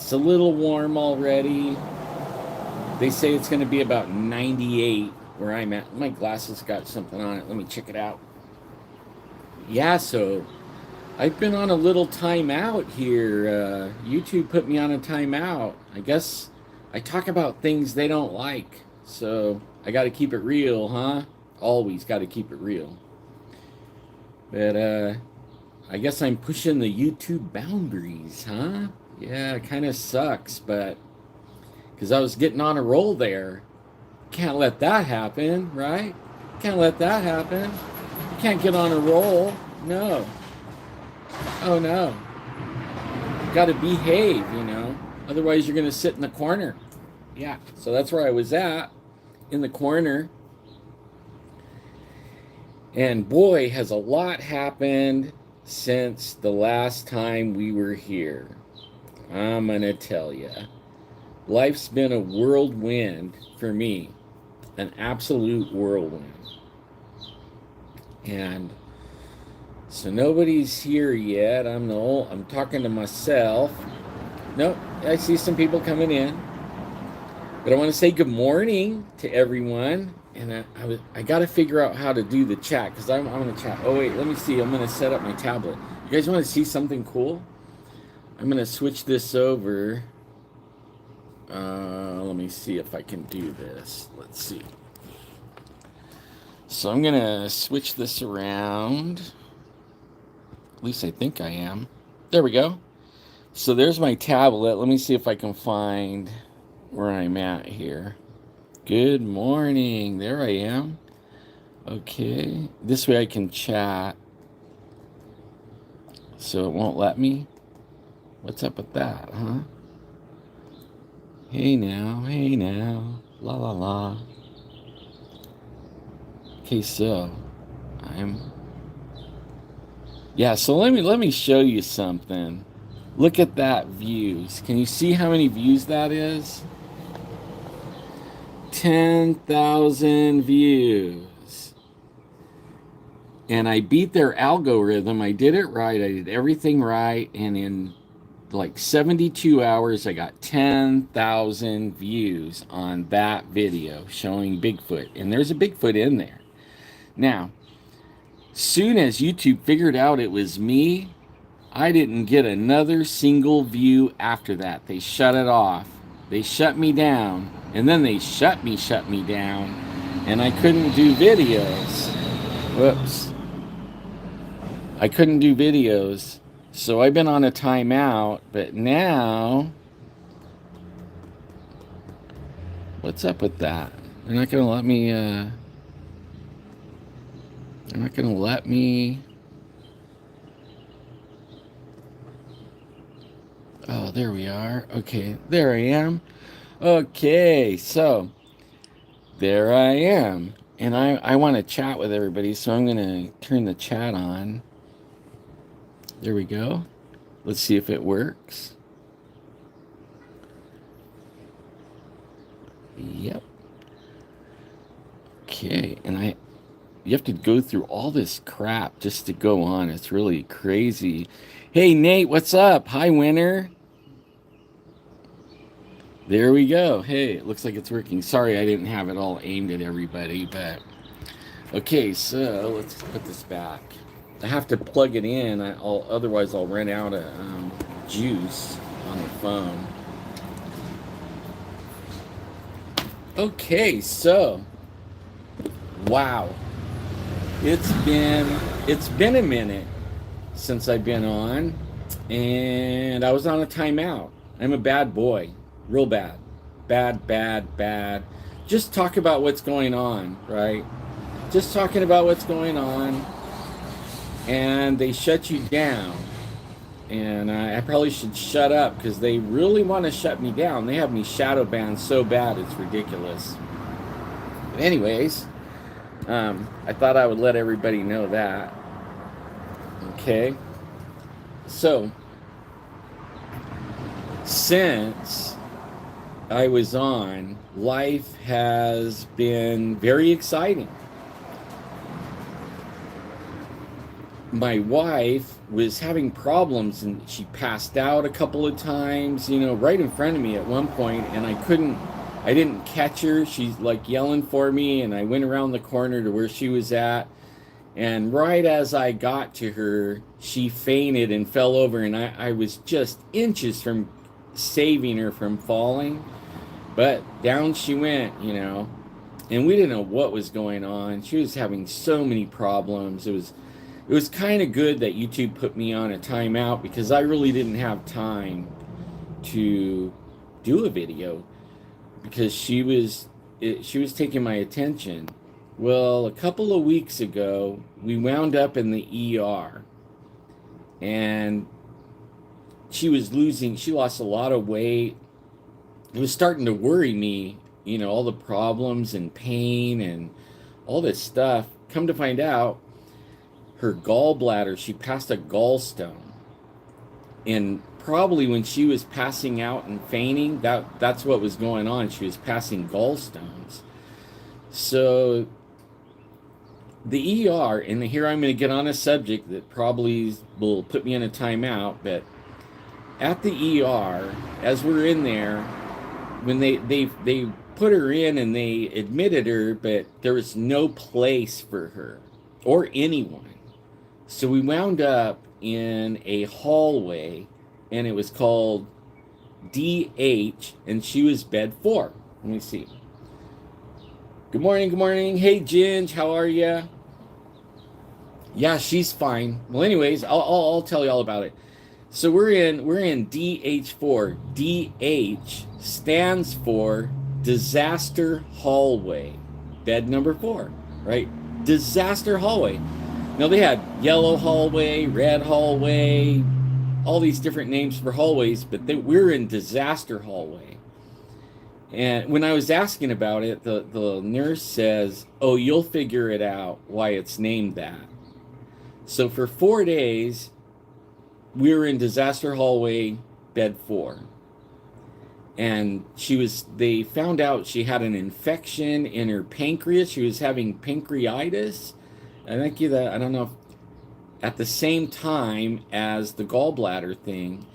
It's a little warm already. They say it's going to be about 98 where I'm at. My glasses got something on it. Let me check it out. Yeah, so I've been on a little timeout here. YouTube put me on a timeout. I guess I talk about things they don't like. So I got to keep it real, huh? Always got to keep it real. But I guess I'm pushing the YouTube boundaries, huh? Yeah, it kind of sucks, but because I was getting on a roll there. Can't let that happen, right? Can't let that happen. You can't get on a roll. No. Oh no. Got to behave. Otherwise, you're going to sit in the corner. Yeah. So that's where I was at, in the corner. And boy, has a lot happened since the last time we were here. I'm going to tell you. Life's been a whirlwind for me, an absolute whirlwind. And so nobody's here yet. I'm talking to myself. Nope, I see some people coming in. But I want to say good morning to everyone. And I got to figure out how to do the chat because I'm going to chat. Oh, wait, let me see. I'm going to set up my tablet. You guys want to see something cool? I'm going to switch this over. Let me see if I can do this. Let's see. So I'm going to switch this around. At least I think I am. There we go. So there's my tablet. Let me see if I can find where I'm at here. Good morning. There I am. Okay. This way I can chat. So it won't let me. What's up with that, huh? Hey now, la la la. Okay, so so let me show you something. Look at that views. Can you see how many views that is? 10,000 views. And I beat their algorithm. I did it right. I did everything right. And in like 72 hours, I got 10,000 views on that video showing Bigfoot. And there's a Bigfoot in there. Now, soon as YouTube figured out it was me, I didn't get another single view after that. They shut it off. They shut me down. And then they shut me down. And I couldn't do videos. Whoops. I couldn't do videos. So I've been on a timeout. But now, what's up with that? They're not going to let me... They're not going to let me... Oh, there we are. Okay, there I am. Okay, so there I am. And I want to chat with everybody, so I'm going to turn the chat on. There we go. Let's see if it works. Yep. Okay, and you have to go through all this crap just to go on. It's really crazy. Hey, Nate, what's up? Hi, Winner. There we go. Hey, it looks like it's working. Sorry I didn't have it all aimed at everybody, but... Okay, so let's put this back. I have to plug it in. Otherwise, I'll run out of juice on the phone. Okay, so... Wow. It's been a minute since I've been on, and I was on a timeout. I'm a bad boy. Real bad. Bad. Just talk about what's going on, right? Just talking about what's going on, and they shut you down. And I probably should shut up because they really want to shut me down. They have me shadow banned so bad, it's ridiculous. But anyways, I thought I would let everybody know that. Okay. So, since I was on, life has been very exciting. my wife was having problems, and she passed out a couple of times, right in front of me at one point, and I didn't catch her. She's like yelling for me, and I went around the corner to where she was at. And right as I got to her, she fainted and fell over, and I was just inches from saving her from falling. But down she went. And we didn't know what was going on. She was having so many problems. It was kind of good that YouTube put me on a timeout because I really didn't have time to do a video because she was taking my attention. Well, a couple of weeks ago, we wound up in the ER, and she lost a lot of weight. It was starting to worry me, all the problems and pain and all this stuff. Come to find out, her gallbladder, she passed a gallstone. And probably when she was passing out and fainting, that's what was going on. She was passing gallstones. So the ER, and here I'm going to get on a subject that probably will put me in a timeout, but at the ER, as we're in there, when they put her in and they admitted her, but there was no place for her or anyone. So we wound up in a hallway, and it was called DH, and she was bed 4. Let me see. Good morning, good morning. Hey, Ginge, how are you? Yeah, she's fine. Well, anyways, I'll tell you all about it. So we're in DH4. DH stands for disaster hallway. Bed number 4, right? Disaster hallway. Now they had yellow hallway, red hallway, all these different names for hallways, but we're in disaster hallway. And when I was asking about it, the nurse says, "Oh, you'll figure it out why it's named that." So for 4 days, we were in disaster hallway, bed 4. And they found out she had an infection in her pancreas. She was having pancreatitis. I don't know if at the same time as the gallbladder thing.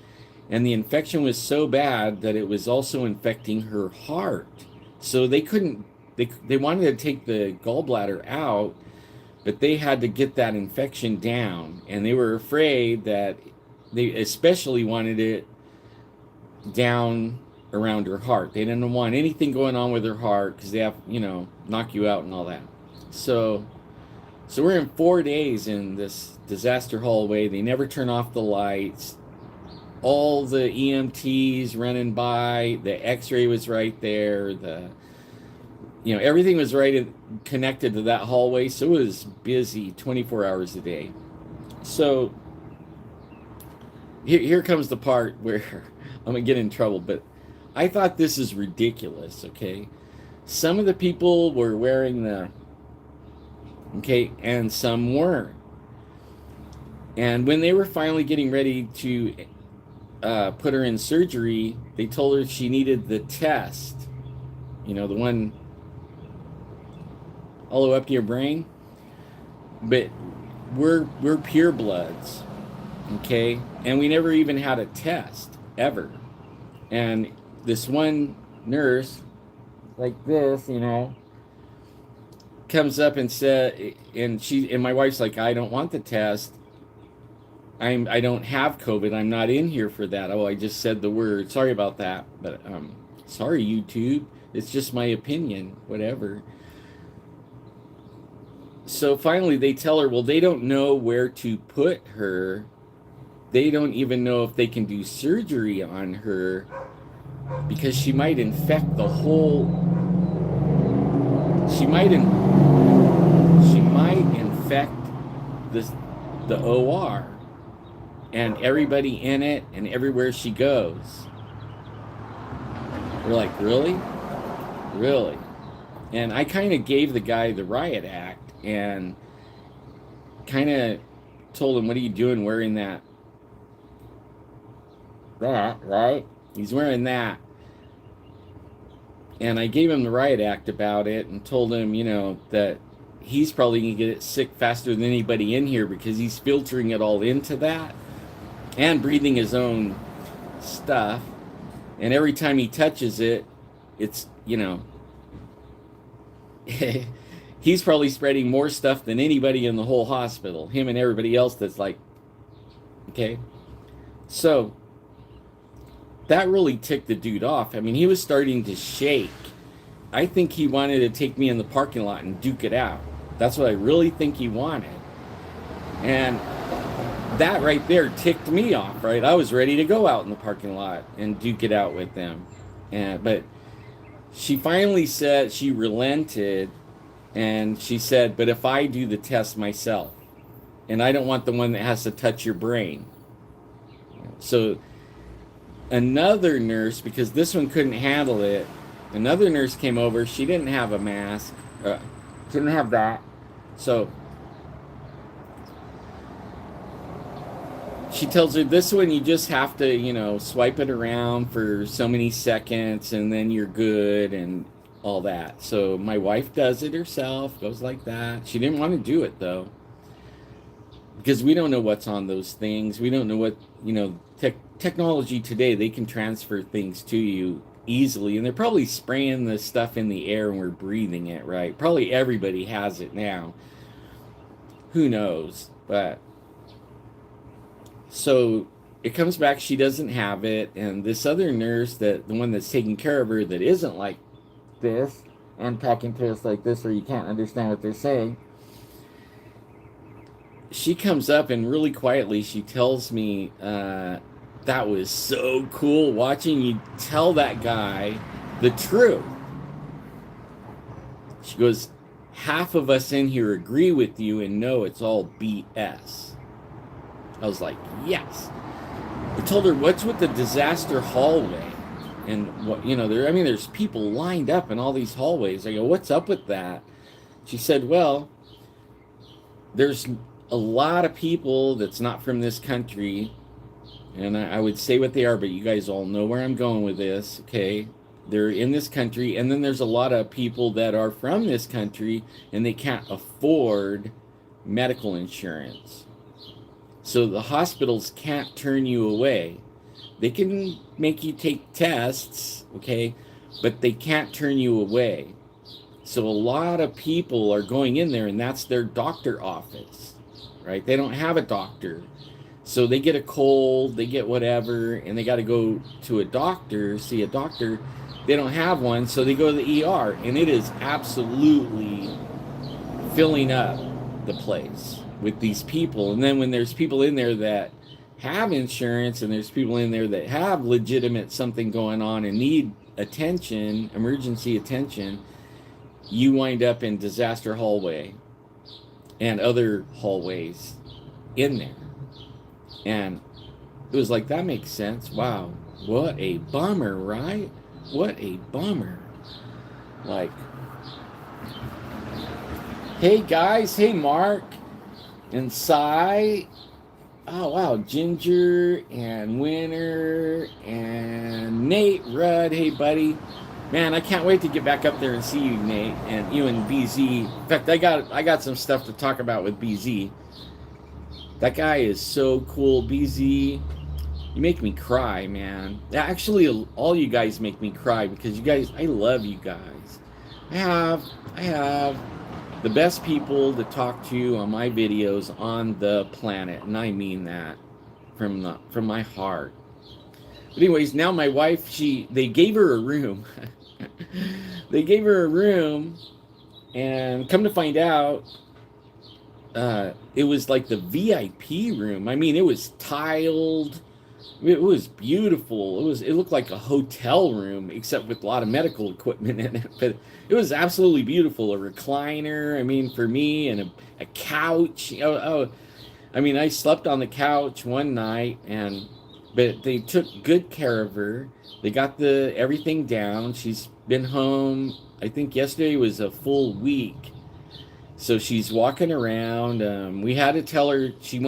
And the infection was so bad that it was also infecting her heart. So they wanted to take the gallbladder out, but they had to get that infection down. And they were afraid that they especially wanted it down around her heart. They didn't want anything going on with her heart because they have, knock you out and all that. So we're in 4 days in this disaster hallway. They never turn off the lights. All the EMTs running by. The X-ray was right there. Everything was connected to that hallway. So it was busy 24 hours a day. So here comes the part where I'm going to get in trouble. But I thought this is ridiculous, okay? Some of the people were wearing and some weren't. And when they were finally getting ready to put her in surgery, they told her she needed the test. The one all the way up to your brain. But we're purebloods, okay? And we never even had a test, ever. And this one nurse, like this, comes up and said, and my wife's like, "I don't want the test. I don't have COVID. I'm not in here for that." Oh, I just said the word. Sorry about that. But sorry, YouTube. It's just my opinion. Whatever. So finally they tell her, well, they don't know where to put her. They don't even know if they can do surgery on her because she might infect the whole. She might infect the OR and everybody in it and everywhere she goes. We're like, really? Really? And I kind of gave the guy the riot act and kind of told him, "What are you doing wearing that?" Right? He's wearing that. And I gave him the riot act about it and told him, that he's probably going to get sick faster than anybody in here because he's filtering it all into that and breathing his own stuff. And every time he touches it, it's, he's probably spreading more stuff than anybody in the whole hospital, him and everybody else that's like, okay. So that really ticked the dude off. I mean, he was starting to shake. I think he wanted to take me in the parking lot and duke it out. That's what I really think he wanted. And that right there ticked me off, right? I was ready to go out in the parking lot and duke it out with them. But she finally said, she relented, and she said, but if I do the test myself, and I don't want the one that has to touch your brain. So another nurse, because this one couldn't handle it, another nurse came over. She didn't have a mask. She didn't have that. So she tells her, this one you just have to, swipe it around for so many seconds and then you're good and all that. So my wife does it herself, goes like that. She didn't want to do it though, because we don't know what's on those things. We don't know what, technology today, they can transfer things to you easily, and they're probably spraying the stuff in the air and we're breathing it, right? Probably everybody has it now. Who knows? But so it comes back, she doesn't have it, and this other nurse, the one that's taking care of her, that isn't like this and talking to us like this, or you can't understand what they're saying, she comes up and really quietly she tells me, that was so cool watching you tell that guy the truth. She goes, half of us in here agree with you and know it's all BS. I was like, yes. I told her, what's with the disaster hallway? And what, there's people lined up in all these hallways. I go, what's up with that? She said, well, there's a lot of people that's not from this country, and I would say what they are, but you guys all know where I'm going with this, okay? They're in this country, and then there's a lot of people that are from this country, and they can't afford medical insurance. So the hospitals can't turn you away. They can make you take tests, okay, but they can't turn you away. So a lot of people are going in there, and that's their doctor office, right? They don't have a doctor. So they get a cold, they get whatever, and they got to go to a doctor, see a doctor. They don't have one, so they go to the ER, and it is absolutely filling up the place with these people. And then when there's people in there that have insurance, and there's people in there that have legitimate something going on and need attention, emergency attention, you wind up in disaster hallway and other hallways in there. And it was like, that makes sense. Wow, what a bummer, right? What a bummer. Like, hey guys, hey Mark and Cy. Oh wow, Ginger and Winter and Nate Rudd. Hey buddy. Man, I can't wait to get back up there and see you, Nate, and you and BZ. In fact, I got some stuff to talk about with BZ. That guy is so cool, BZ. You make me cry, man. Actually, all you guys make me cry, because you guys, I love you guys. I have the best people to talk to on my videos on the planet, and I mean that from my heart. But anyways, now my wife, they gave her a room. They gave her a room, and come to find out, it was like the VIP room. I mean, it was tiled. It was beautiful. It looked like a hotel room, except with a lot of medical equipment in it. But it was absolutely beautiful. A recliner, I mean, for me, and a couch. I mean, I slept on the couch one night, but they took good care of her. They got everything down. She's been home, I think yesterday was a full week. So she's walking around. We had to tell her she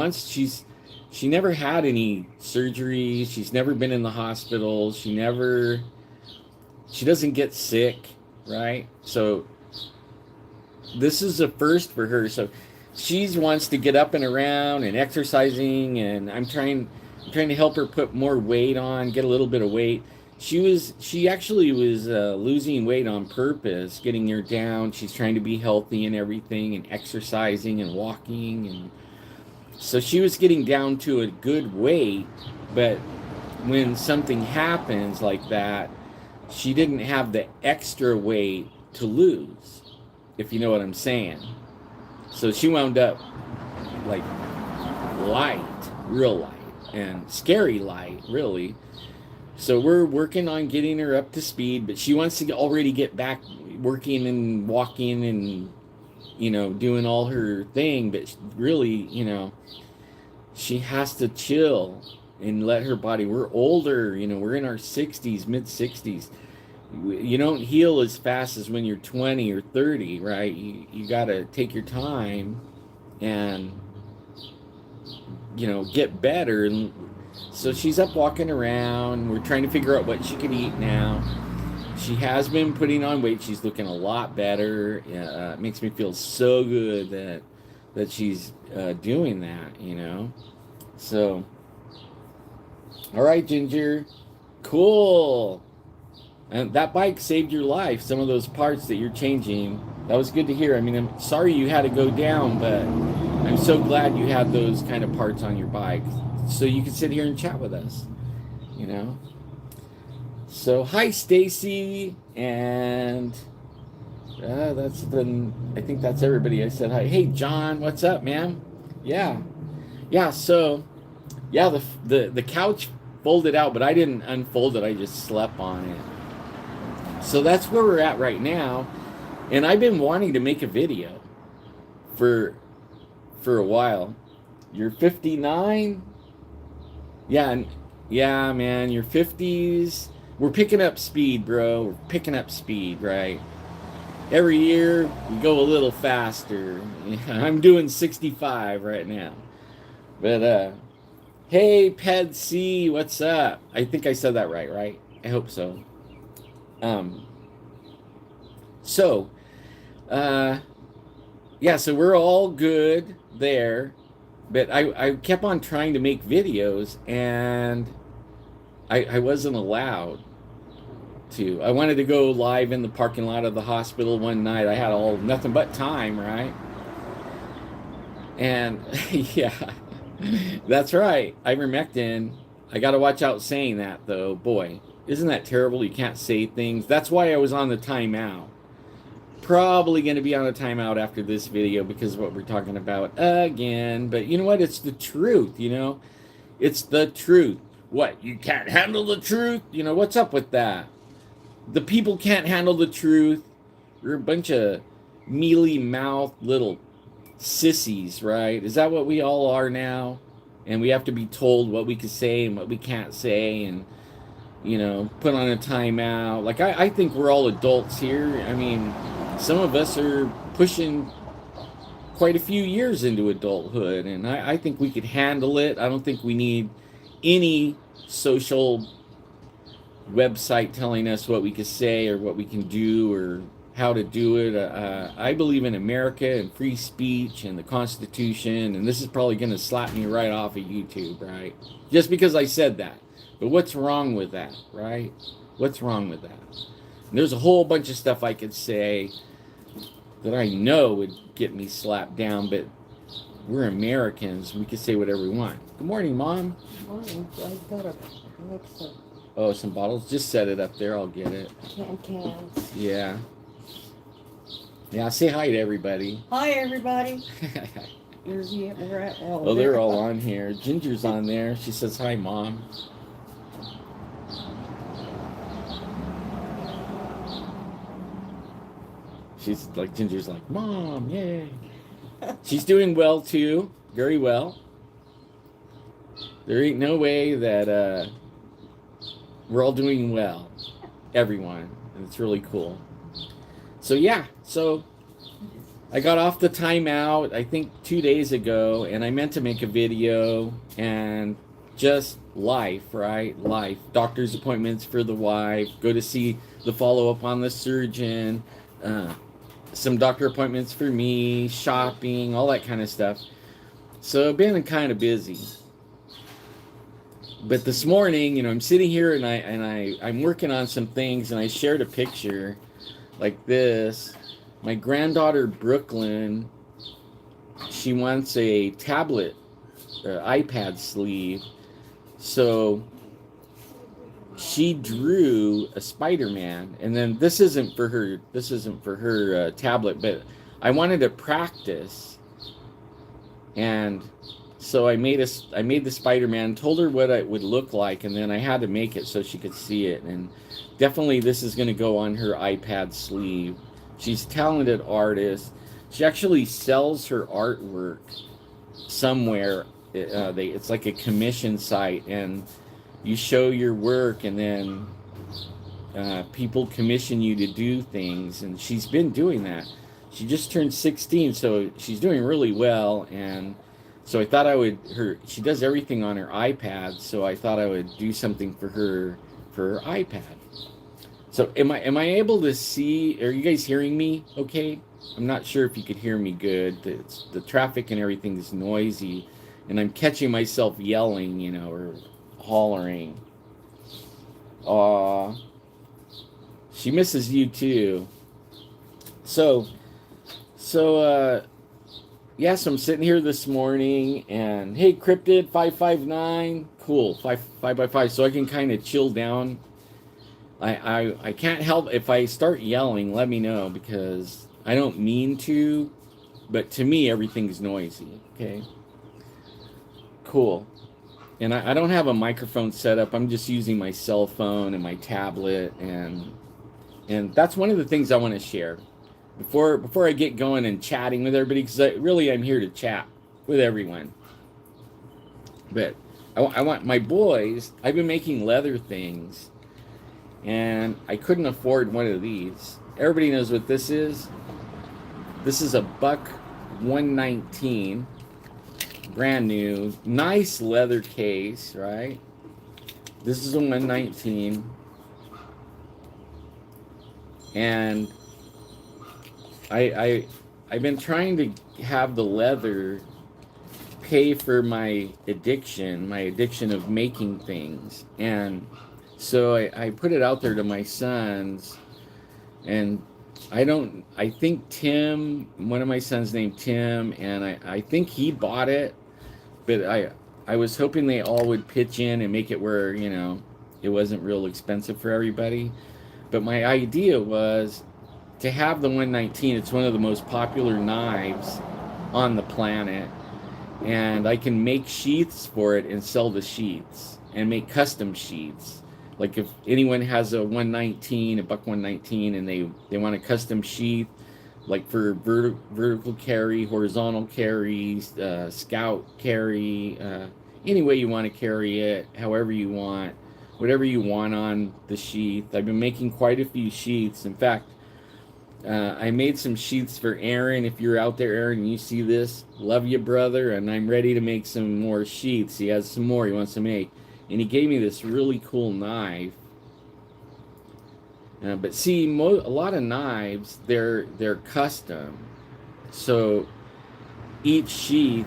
never had any surgery. She's never been in the hospital. She doesn't get sick, right? So this is a first for her. So she wants to get up and around and exercising, and I'm trying to help her put more weight on, get a little bit of weight. She actually was losing weight on purpose, getting her down. She's trying to be healthy and everything, and exercising and walking, and so she was getting down to a good weight. But when something happens like that, she didn't have the extra weight to lose, if you know what I'm saying. So she wound up like light, real light, and scary light, really. So we're working on getting her up to speed, but she wants to already get back working and walking and, doing all her thing. But really, she has to chill and let her body. We're older, we're in our 60s, mid 60s. You don't heal as fast as when you're 20 or 30, right? You got to take your time and, get better. And so she's up walking around. We're trying to figure out what she can eat now. She has been putting on weight. She's looking a lot better. It makes me feel so good that she's doing that. So, all right, Ginger. Cool. And that bike saved your life. Some of those parts that you're changing. That was good to hear. I mean, I'm sorry you had to go down, but I'm so glad you had those kind of parts on your bike so you could sit here and chat with us. So, hi, Stacy. And I think that's everybody. I said hi. Hey, John, what's up, man? Yeah. Yeah, so, yeah, the couch folded out, but I didn't unfold it. I just slept on it. So that's where we're at right now. And I've been wanting to make a video for a while. You're 59? Yeah, yeah, man, your 50s. We're picking up speed, bro. We're picking up speed, right? Every year we go a little faster. I'm doing 65 right now. But hey, Ped C, what's up? I think I said that right? I hope so. So, yeah, so we're all good there, but I kept on trying to make videos, and I wasn't allowed to. I wanted to go live in the parking lot of the hospital one night. I had nothing but time, right? And yeah, that's right. Ivermectin. I got to watch out saying that, though. Boy, isn't that terrible? You can't say things. That's why I was on the timeout. Probably going to be on a timeout after this video because of what we're talking about again. But you know what? It's the truth, It's the truth. What? You can't handle the truth? What's up with that? The people can't handle the truth. You're a bunch of mealy-mouthed little sissies, right? Is that what we all are now? And we have to be told what we can say and what we can't say and, put on a timeout. Like, I think we're all adults here. I mean, some of us are pushing quite a few years into adulthood, and I think we could handle it. I don't think we need any social website telling us what we can say or what we can do or how to do it. I believe in America and free speech and the Constitution, and this is probably going to slap me right off of YouTube, right? Just because I said that. But what's wrong with that, right? What's wrong with that? And there's a whole bunch of stuff I could say that I know would get me slapped down, but we're Americans. We can say whatever we want. Good morning, Mom. Good morning. I got a mix of Oh, some bottles. Just set it up there. I'll get it. cans. Yeah. Yeah, say hi to everybody. Hi, everybody. Here's the we're at. Oh, they're all on here. Ginger's on there. She says, hi, Mom. She's like, Ginger's like, Mom, yay. She's doing well, too. Very well. There ain't no way that we're all doing well. Everyone. And it's really cool. So, yeah. So, I got off the timeout, I think 2 days ago, and I meant to make a video, and just life, right? Life. Doctor's appointments for the wife, go to see the follow-up on the surgeon, some doctor appointments for me, shopping, all that kind of stuff. So I've been kind of busy. But this morning, I'm sitting here and I'm working on some things, and I shared a picture like this. My granddaughter Brooklyn, she wants a tablet, iPad sleeve. So she drew a Spider-Man, and then this isn't for her. This isn't for her tablet, but I wanted to practice, and so I made the Spider-Man. Told her what it would look like, and then I had to make it so she could see it. And definitely, this is going to go on her iPad sleeve. She's a talented artist. She actually sells her artwork somewhere. It's like a commission site, and you show your work, and then people commission you to do things, and she's been doing that. She just turned 16, so she's doing really well. And so I thought I would she does everything on her iPad, so I thought I would do something for her iPad. So am I able to see? Are you guys hearing me okay? I'm not sure if you could hear me good. The traffic and everything is noisy, and I'm catching myself yelling, or hollering. Aw, she misses you too. So, so yeah, so I'm sitting here this morning, and hey, Cryptid 559, cool, 5 by 5, so I can kind of chill down. I can't help if I start yelling. Let me know, because I don't mean to, but to me everything's noisy. Okay, cool. And I don't have a microphone set up. I'm just using my cell phone and my tablet, and that's one of the things I want to share before I get going and chatting with everybody, because I'm here to chat with everyone. But I want my boys. I've been making leather things, and I couldn't afford one of these. Everybody knows what this is. This is a Buck 119. Brand new, nice leather case, right? This is a 119, and I've been trying to have the leather pay for my addiction of making things, and so I put it out there to my sons, and I think Tim, one of my sons named Tim, and I think he bought it. But I was hoping they all would pitch in and make it where, it wasn't real expensive for everybody. But my idea was to have the 119. It's one of the most popular knives on the planet. And I can make sheaths for it and sell the sheaths and make custom sheaths. Like if anyone has a 119, a Buck 119, and they want a custom sheath, like for vertical carry, horizontal carry, scout carry, any way you want to carry it, however you want, whatever you want on the sheath. I've been making quite a few sheaths. In fact, I made some sheaths for Aaron. If you're out there, Aaron, and you see this, love you, brother, and I'm ready to make some more sheaths. He has some more he wants to make. And he gave me this really cool knife. But see, a lot of knives, they're custom. So each sheath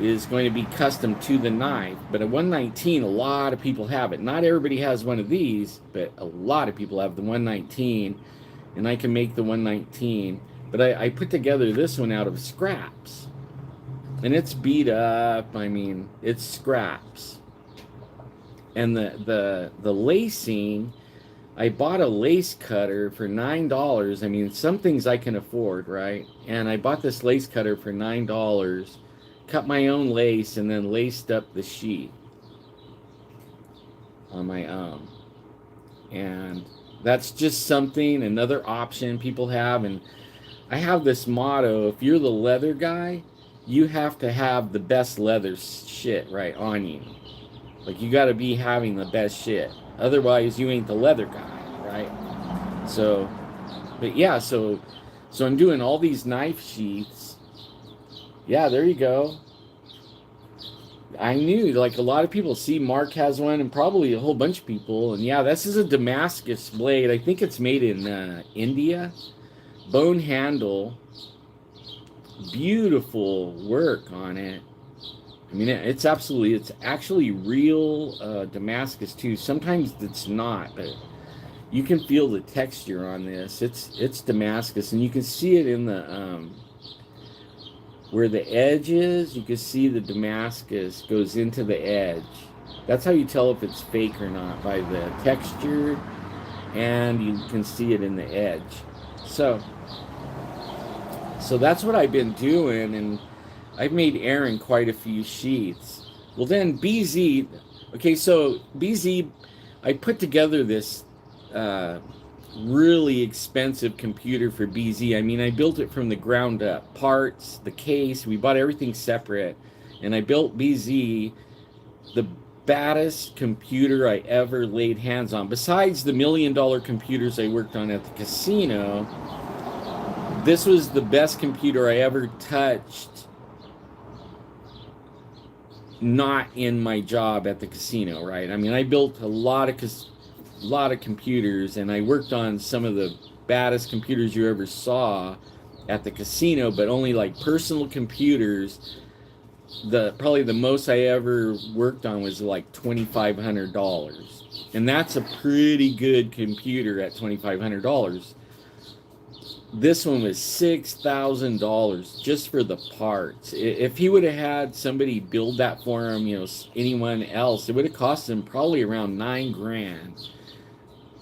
is going to be custom to the knife. But a 119, a lot of people have it. Not everybody has one of these, but a lot of people have the 119. And I can make the 119. But I put together this one out of scraps. And it's beat up. I mean, it's scraps. And the lacing, I bought a lace cutter for $9. I mean, some things I can afford, right? And I bought this lace cutter for $9, cut my own lace, and then laced up the sheath on my own. And that's just something, another option people have. And I have this motto: if you're the leather guy, you have to have the best leather shit right on you. Like, you got to be having the best shit. Otherwise, you ain't the leather guy, right? So, but yeah, so I'm doing all these knife sheaths. Yeah, there you go. I knew, like, a lot of people see Mark has one, and probably a whole bunch of people. And yeah, this is a Damascus blade. I think it's made in India. bone handle, beautiful work on it. I mean, it's actually real Damascus too. Sometimes it's not, but you can feel the texture on this. It's Damascus, and you can see it in the where the edge is. You can see the Damascus goes into the edge. That's how you tell if it's fake or not, by the texture, and you can see it in the edge. So, so that's what I've been doing, and I've made Aaron quite a few sheets. Well, then BZ, okay, so BZ, I put together this uh, really expensive computer for BZ. I mean, I built it from the ground up. Parts, the case, we bought everything separate. And I built BZ, the baddest computer I ever laid hands on. Besides the $1 million computers I worked on at the casino, this was the best computer I ever touched, not in my job at the casino, right? I mean, I built a lot of computers, and I worked on some of the baddest computers you ever saw at the casino, but only like personal computers. Probably the most I ever worked on was like $2,500, and that's a pretty good computer at $2,500. This one was $6,000 just for the parts. If he would have had somebody build that for him, anyone else, it would have cost him probably around 9 grand,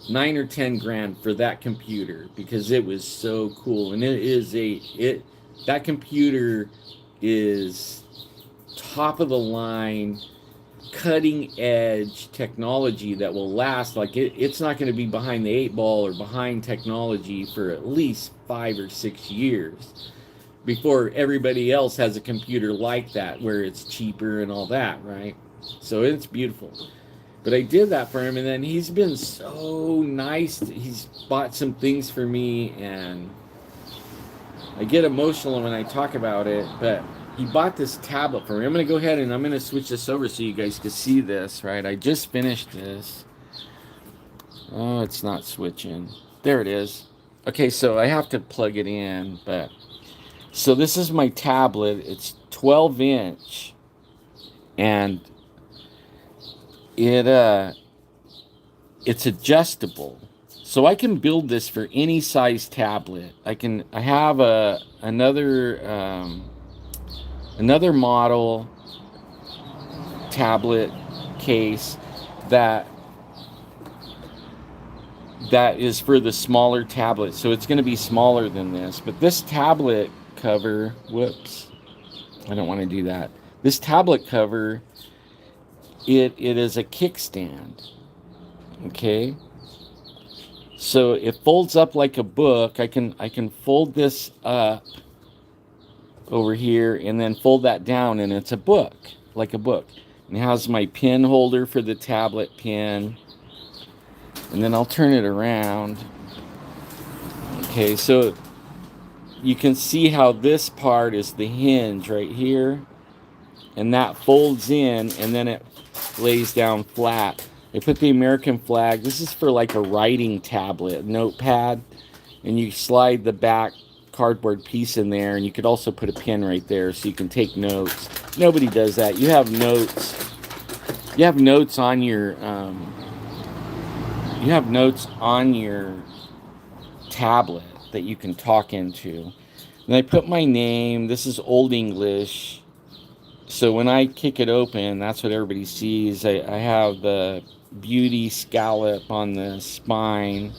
9 or 10 grand for that computer, because it was so cool. And that computer is top of the line, cutting edge technology that will last. Like it's not going to be behind the 8 ball or behind technology for at least 5 or 6 years before everybody else has a computer like that, where it's cheaper and all that, right? So it's beautiful. But I did that for him, and then he's been so nice. He's bought some things for me, and I get emotional when I talk about it, but he bought this tablet for me. I'm going to go ahead and I'm going to switch this over so you guys can see this, right? I just finished this. Oh, it's not switching. There it is. Okay, so I have to plug it in, but so this is my tablet. It's 12-inch, and it's adjustable. So I can build this for any size tablet. I have another model tablet case that is for the smaller tablet, so it's going to be smaller than this. But this tablet cover, whoops, I don't want to do that. This tablet cover, it is a kickstand. Okay, so it folds up like a book. I can fold this up over here and then fold that down, and it's a book, like a book. And it has my pen holder for the tablet pen, and then I'll turn it around. Okay, so you can see how this part is the hinge right here, and that folds in, and then it lays down flat. I put the American flag. This is for like a writing tablet, notepad, and you slide the back cardboard piece in there, and you could also put a pen right there so you can take notes. Nobody does that. You have notes. You have notes on your tablet that you can talk into. And I put my name. This is Old English. So when I kick it open, that's what everybody sees. I have the beauty scallop on the spine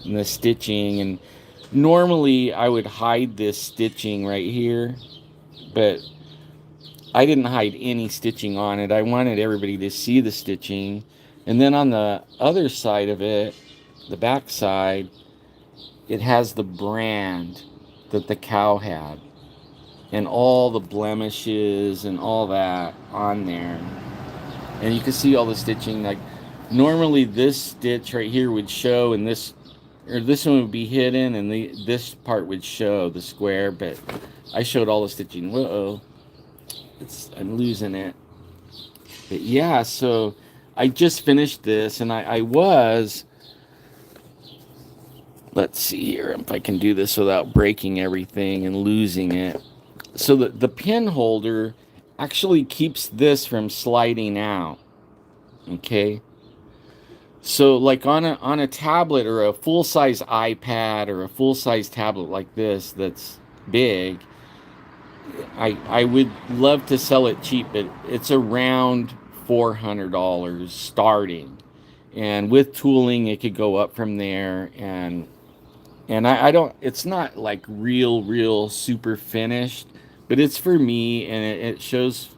and the stitching. And normally I would hide this stitching right here, but I didn't hide any stitching on it. I wanted everybody to see the stitching. And then on the other side of it, the back side, it has the brand that the cow had, and all the blemishes and all that on there. And you can see all the stitching. Like normally this stitch right here would show, and this one would be hidden, and this part would show the square, but I showed all the stitching. Whoa, I'm losing it. But yeah, so I just finished this, and I was let's see here if I can do this without breaking everything and losing it. So the pin holder actually keeps this from sliding out. Okay. So like on a tablet or a full size iPad or a full size tablet like this that's big, I would love to sell it cheap, but it's around $400 starting. And with tooling it could go up from there, and I don't, it's not like real super finished, but it's for me, and it shows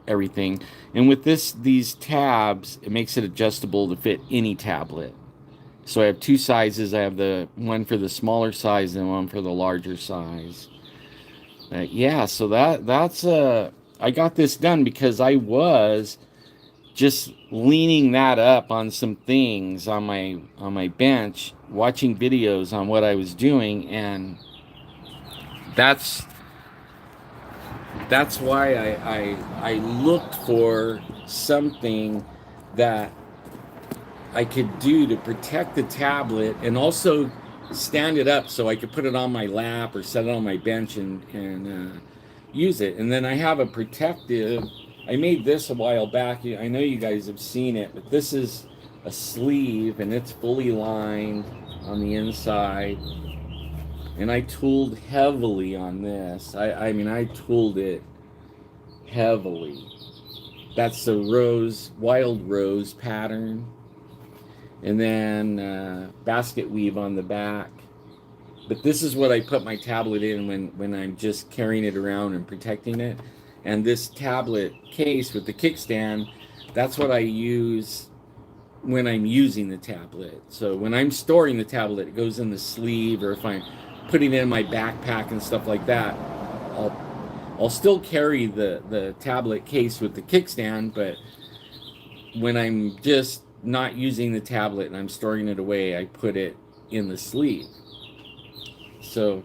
everything. And with these tabs, it makes it adjustable to fit any tablet. So I have two sizes. I have the one for the smaller size and one for the larger size. Yeah, so that's I got this done because I was just leaning that up on some things on my bench, watching videos on what I was doing, and that's that's why I looked for something that I could do to protect the tablet and also stand it up so I could put it on my lap or set it on my bench and use it. And then I have a protective. I made this a while back. I know you guys have seen it, but this is a sleeve and it's fully lined on the inside. And I tooled heavily on this. I mean, I tooled it heavily. That's the wild rose pattern. And then basket weave on the back. But this is what I put my tablet in when I'm just carrying it around and protecting it. And this tablet case with the kickstand, that's what I use when I'm using the tablet. So when I'm storing the tablet, it goes in the sleeve, or if I'm putting it in my backpack and stuff like that, I'll still carry the tablet case with the kickstand, but when I'm just not using the tablet and I'm storing it away, I put it in the sleeve. So,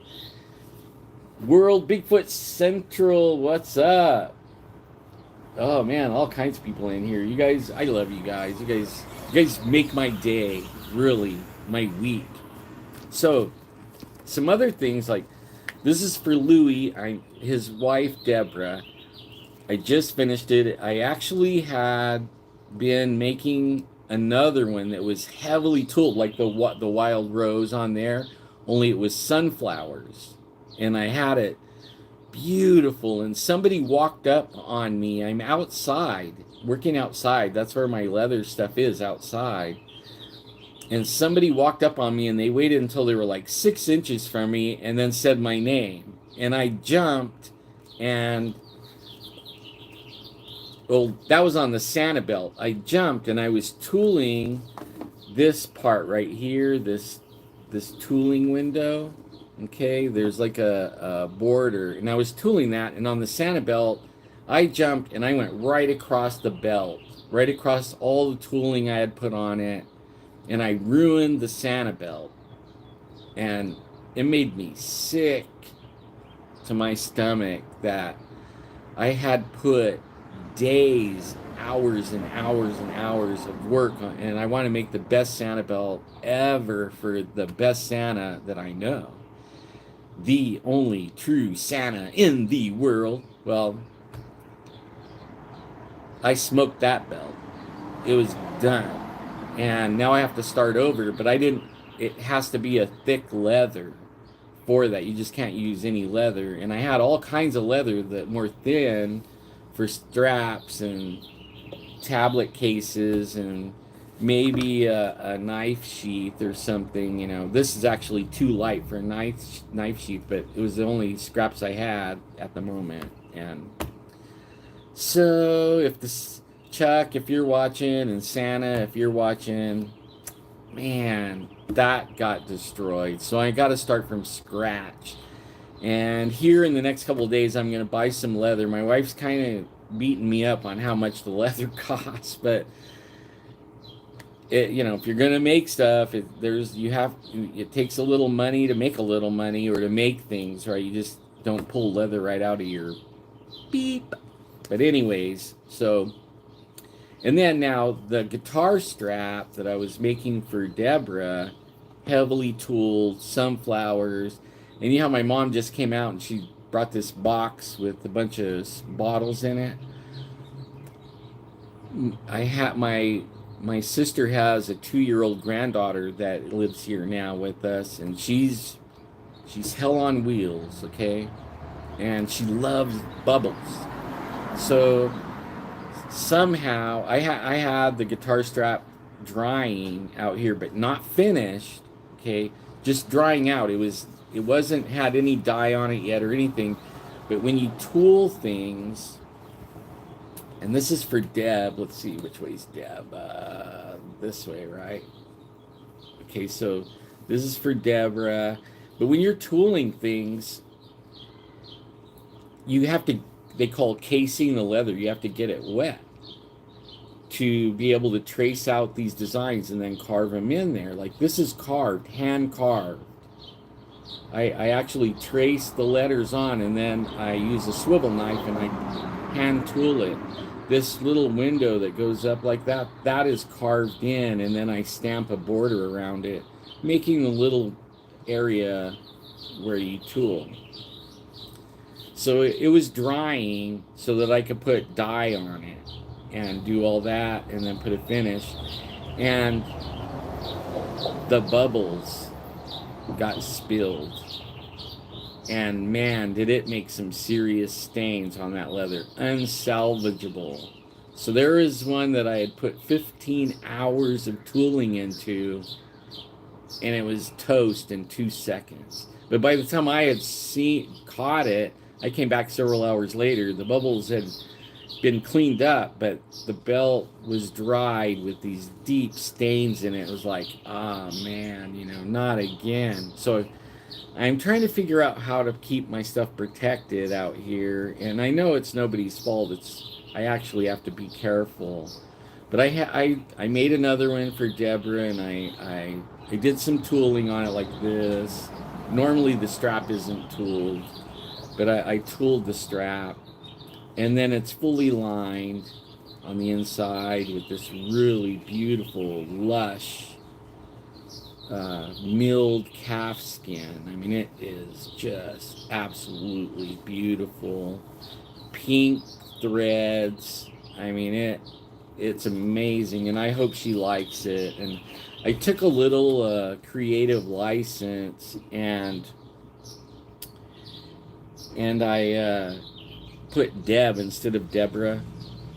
World Bigfoot Central, what's up? Oh man, all kinds of people in here. You guys, I love you guys. You guys make my day, really, my week. So, some other things like this is for Louie, his wife Deborah. I just finished it. I actually had been making another one that was heavily tooled, like the wild rose on there, only it was sunflowers, and I had it beautiful. And somebody walked up on me. I'm outside, working outside. That's where my leather stuff is, outside. And somebody walked up on me, and they waited until they were like 6 inches from me, and then said my name. And I jumped, and well, that was on the Santa belt. I jumped and I was tooling this part right here, this tooling window. Okay, there's like a border, and I was tooling that, and on the Santa belt, I jumped and I went right across the belt, right across all the tooling I had put on it, and I ruined the Santa belt. And it made me sick to my stomach that I had put days, hours and hours and hours of work on, and I want to make the best Santa belt ever for the best Santa that I know. The only true Santa in the world. Well, I smoked that belt. It was done. And now I have to start over, but I didn't, it has to be a thick leather for that. You just can't use any leather. And I had all kinds of leather that more thin for straps and tablet cases and maybe a knife sheath or something. You know, this is actually too light for a knife sheath, but it was the only scraps I had at the moment. And so if this, Chuck, if you're watching, and Santa, if you're watching, man, that got destroyed. So I got to start from scratch. And here in the next couple of days, I'm going to buy some leather. My wife's kind of beating me up on how much the leather costs, but it, you know, if you're going to make stuff, it takes a little money to make a little money, or to make things, right? You just don't pull leather right out of your beep. But anyways, so, and then now the guitar strap that I was making for Deborah, heavily tooled sunflowers. And you know how my mom just came out and she brought this box with a bunch of bottles in it. I had my sister has a 2-year-old granddaughter that lives here now with us, and she's hell on wheels, okay, and she loves bubbles. So somehow I had the guitar strap drying out here, but not finished, okay, just drying out. It wasn't had any dye on it yet or anything, but when you tool things, and this is for Deb. Let's see, which way's Deb? This way, right? Okay, so this is for Deborah. But when you're tooling things, you have to, they call casing the leather, you have to get it wet to be able to trace out these designs and then carve them in there. Like this is carved, hand carved. I actually trace the letters on, and then I use a swivel knife and I hand tool it. This little window that goes up like that, that is carved in, and then I stamp a border around it, making the little area where you tool. So it was drying so that I could put dye on it and do all that and then put a finish. And the bubbles got spilled. And man, did it make some serious stains on that leather. Unsalvageable. So there is one that I had put 15 hours of tooling into, and it was toast in 2 seconds. But by the time I had caught it, I came back several hours later. The bubbles had been cleaned up, but the belt was dried with these deep stains in it. It was like, ah, man, not again. So I'm trying to figure out how to keep my stuff protected out here, and I know it's nobody's fault. I actually have to be careful. But I made another one for Deborah, and I did some tooling on it like this. Normally the strap isn't tooled, but I tooled the strap, and then it's fully lined on the inside with this really beautiful, lush milled calf skin. I mean, it is just absolutely beautiful. Pink threads. I mean, it's amazing, and I hope she likes it. And I took a little creative license, and I put Deb instead of Deborah,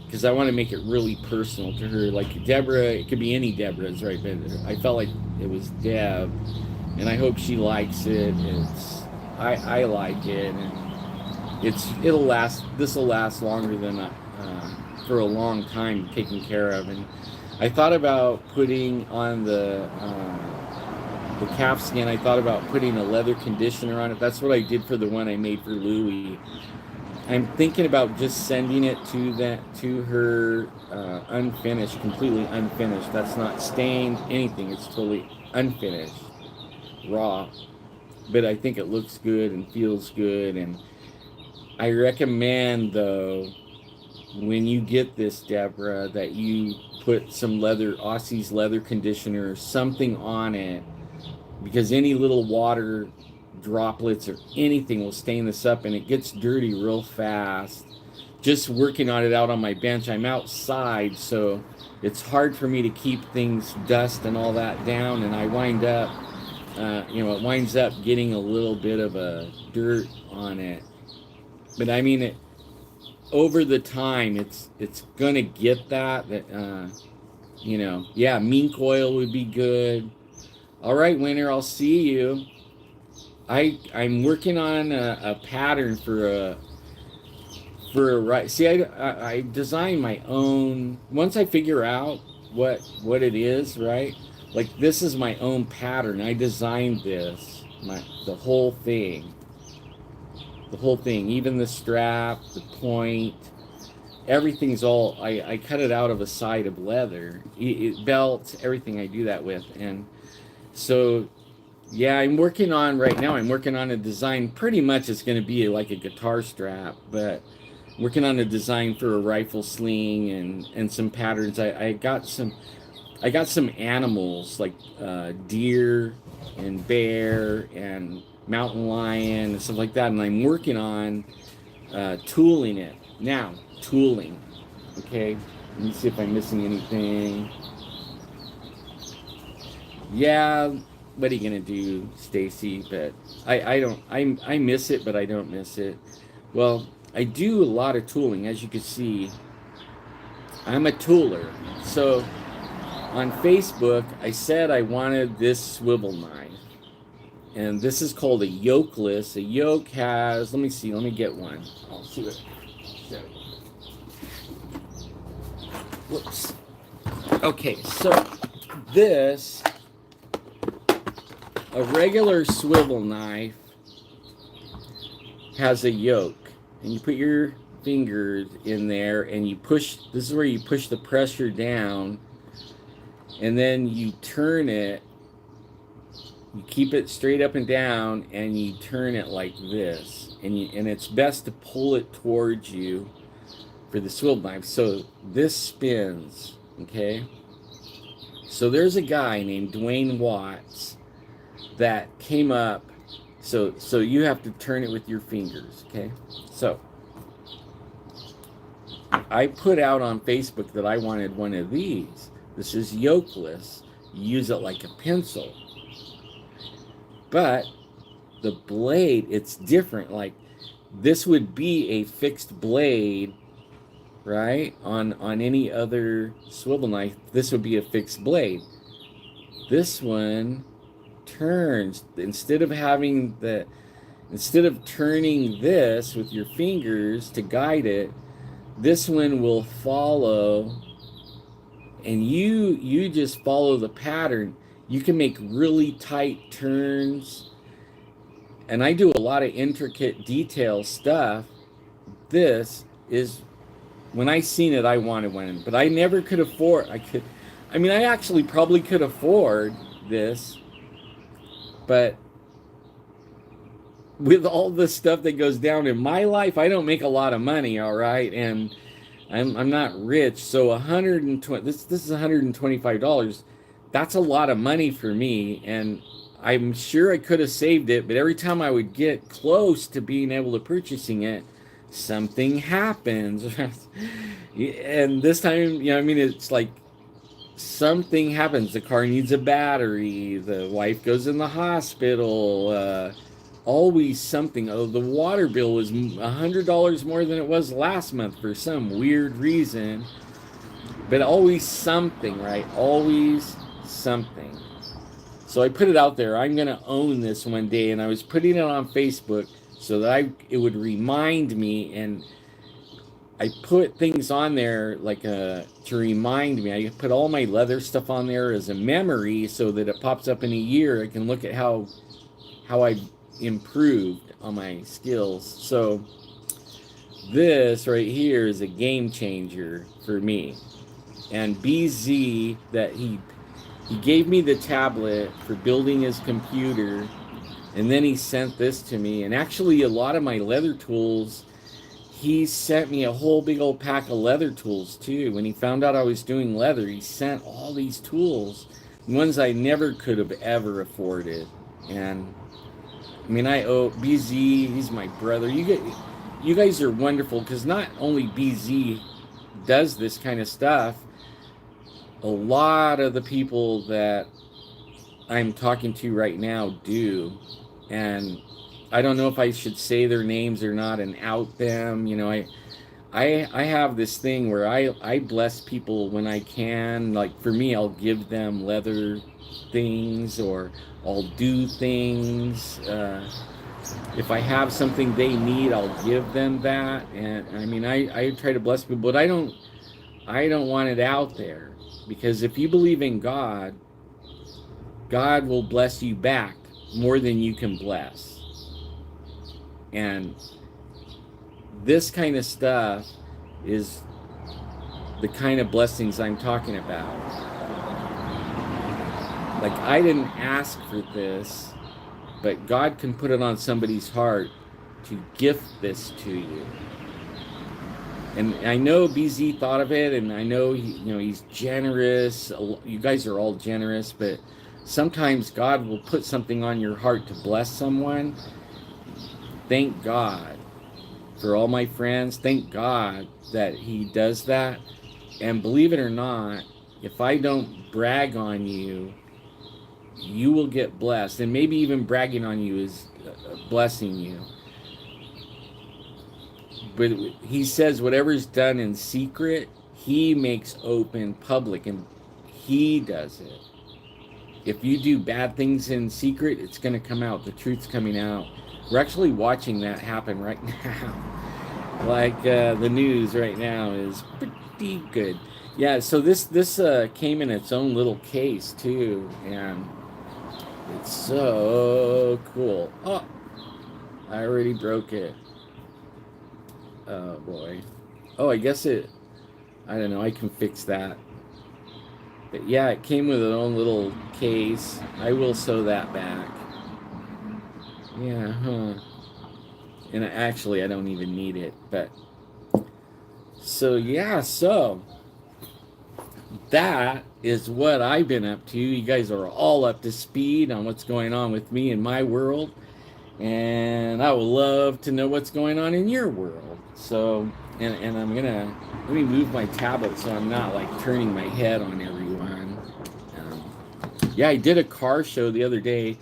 because I want to make it really personal to her. Like Deborah, it could be any Deborah's, right? But I felt like it was Deb, and I hope she likes it. I like it, and it'll last. This will last longer than for a long time, taken care of. And I thought about putting on the calf skin. I thought about putting a leather conditioner on it. That's what I did for the one I made for Louie. I'm thinking about just sending it to her unfinished, completely unfinished. That's not stained, anything. It's totally unfinished, raw. But I think it looks good and feels good. And I recommend, though, when you get this, Deborah, that you put some Aussie's leather conditioner or something on it, because any little water droplets or anything will stain this up, and it gets dirty real fast. Just working on it out on my bench, I'm outside, so it's hard for me to keep things, dust and all that down, and I wind up it winds up getting a little bit of a dirt on it. But I mean, over the time it's gonna get that yeah, mink oil would be good. All right, Winter, I'll see you. I'm working on a pattern for right. See, I design my own. Once I figure out what it is, right? Like this is my own pattern. I designed this, the whole thing, even the strap, the point, everything's all. I cut it out of a side of leather, belts, everything. I do that with, and so. Yeah, I'm working on a design. Pretty much it's going to be like a guitar strap, but working on a design for a rifle sling and some patterns. I got some animals like deer and bear and mountain lion and stuff like that. And I'm working on tooling it now. Tooling. Okay. Let me see if I'm missing anything. Yeah. What are you gonna do, Stacy? But I don't. I miss it, but I don't miss it. Well, I do a lot of tooling, as you can see. I'm a tooler. So on Facebook, I said I wanted this swivel knife. And this is called a yokeless. A yoke has, let me see, let me get one. I'll see what. Whoops. Okay, so this, a regular swivel knife has a yoke. And you put your fingers in there and you push, this is where you push the pressure down. And then you turn it. You keep it straight up and down, and you turn it like this. And it's best to pull it towards you for the swivel knife. So this spins, okay? So there's a guy named Dwayne Watts that came up. So you have to turn it with your fingers, okay? So I put out on Facebook that I wanted one of these. This is yokeless. You use it like a pencil. But the blade, it's different. Like this would be a fixed blade, right? On any other swivel knife, this would be a fixed blade. This one turns. Instead of turning this with your fingers to guide it, this one will follow, and you just follow the pattern. You can make really tight turns, and I do a lot of intricate detail stuff. This is, when I seen it, I wanted one, but I never could afford. I actually probably could afford this, but with all the stuff that goes down in my life, I don't make a lot of money, all right, and I'm not rich, so 120. This is $125. That's a lot of money for me, and I'm sure I could have saved it, but every time I would get close to being able to purchasing it, something happens. And this time, it's like something happens. The car needs a battery, the wife goes in the hospital, always something. Oh, the water bill was $100 more than it was last month for some weird reason, but always something, right? Always something. So I put it out there. I'm gonna own this one day, and I was putting it on Facebook so that it would remind me, and I put things on there like to remind me. I put all my leather stuff on there as a memory so that it pops up in a year. I can look at how I've improved on my skills. So this right here is a game changer for me. And BZ, that he gave me the tablet for building his computer, and then he sent this to me. And actually, a lot of my leather tools, he sent me a whole big old pack of leather tools too. When he found out I was doing leather, he sent all these tools, ones I never could have ever afforded. And I owe BZ, he's my brother. You guys are wonderful, because not only BZ does this kind of stuff, a lot of the people that I'm talking to right now do. And I don't know if I should say their names or not and out them. I have this thing where I bless people when I can. Like for me, I'll give them leather things, or I'll do things. If I have something they need, I'll give them that. And I try to bless people, but I don't want it out there. Because if you believe in God, God will bless you back more than you can bless. And this kind of stuff is the kind of blessings I'm talking about. Like, I didn't ask for this, but God can put it on somebody's heart to gift this to you. And I know BZ thought of it, and I know he's generous. You guys are all generous, but sometimes God will put something on your heart to bless someone. Thank God for all my friends. Thank God that He does that. And believe it or not, if I don't brag on you, you will get blessed. And maybe even bragging on you is blessing you. But He says whatever's done in secret, He makes open public, and He does it. If you do bad things in secret, it's going to come out. The truth's coming out. We're actually watching that happen right now. Like the news right now is pretty good. Yeah, so this came in its own little case too, and it's so cool. Oh, I already broke it. Oh boy. Oh, I guess I don't know, I can fix that. But yeah, it came with its own little case. I will sew that back. Yeah, huh. And actually, I don't even need it. But so yeah, so that is what I've been up to. You guys are all up to speed on what's going on with me in my world. And I would love to know what's going on in your world. So, and I'm gonna, let me move my tablet so I'm not like turning my head on everyone. Yeah, I did a car show the other day.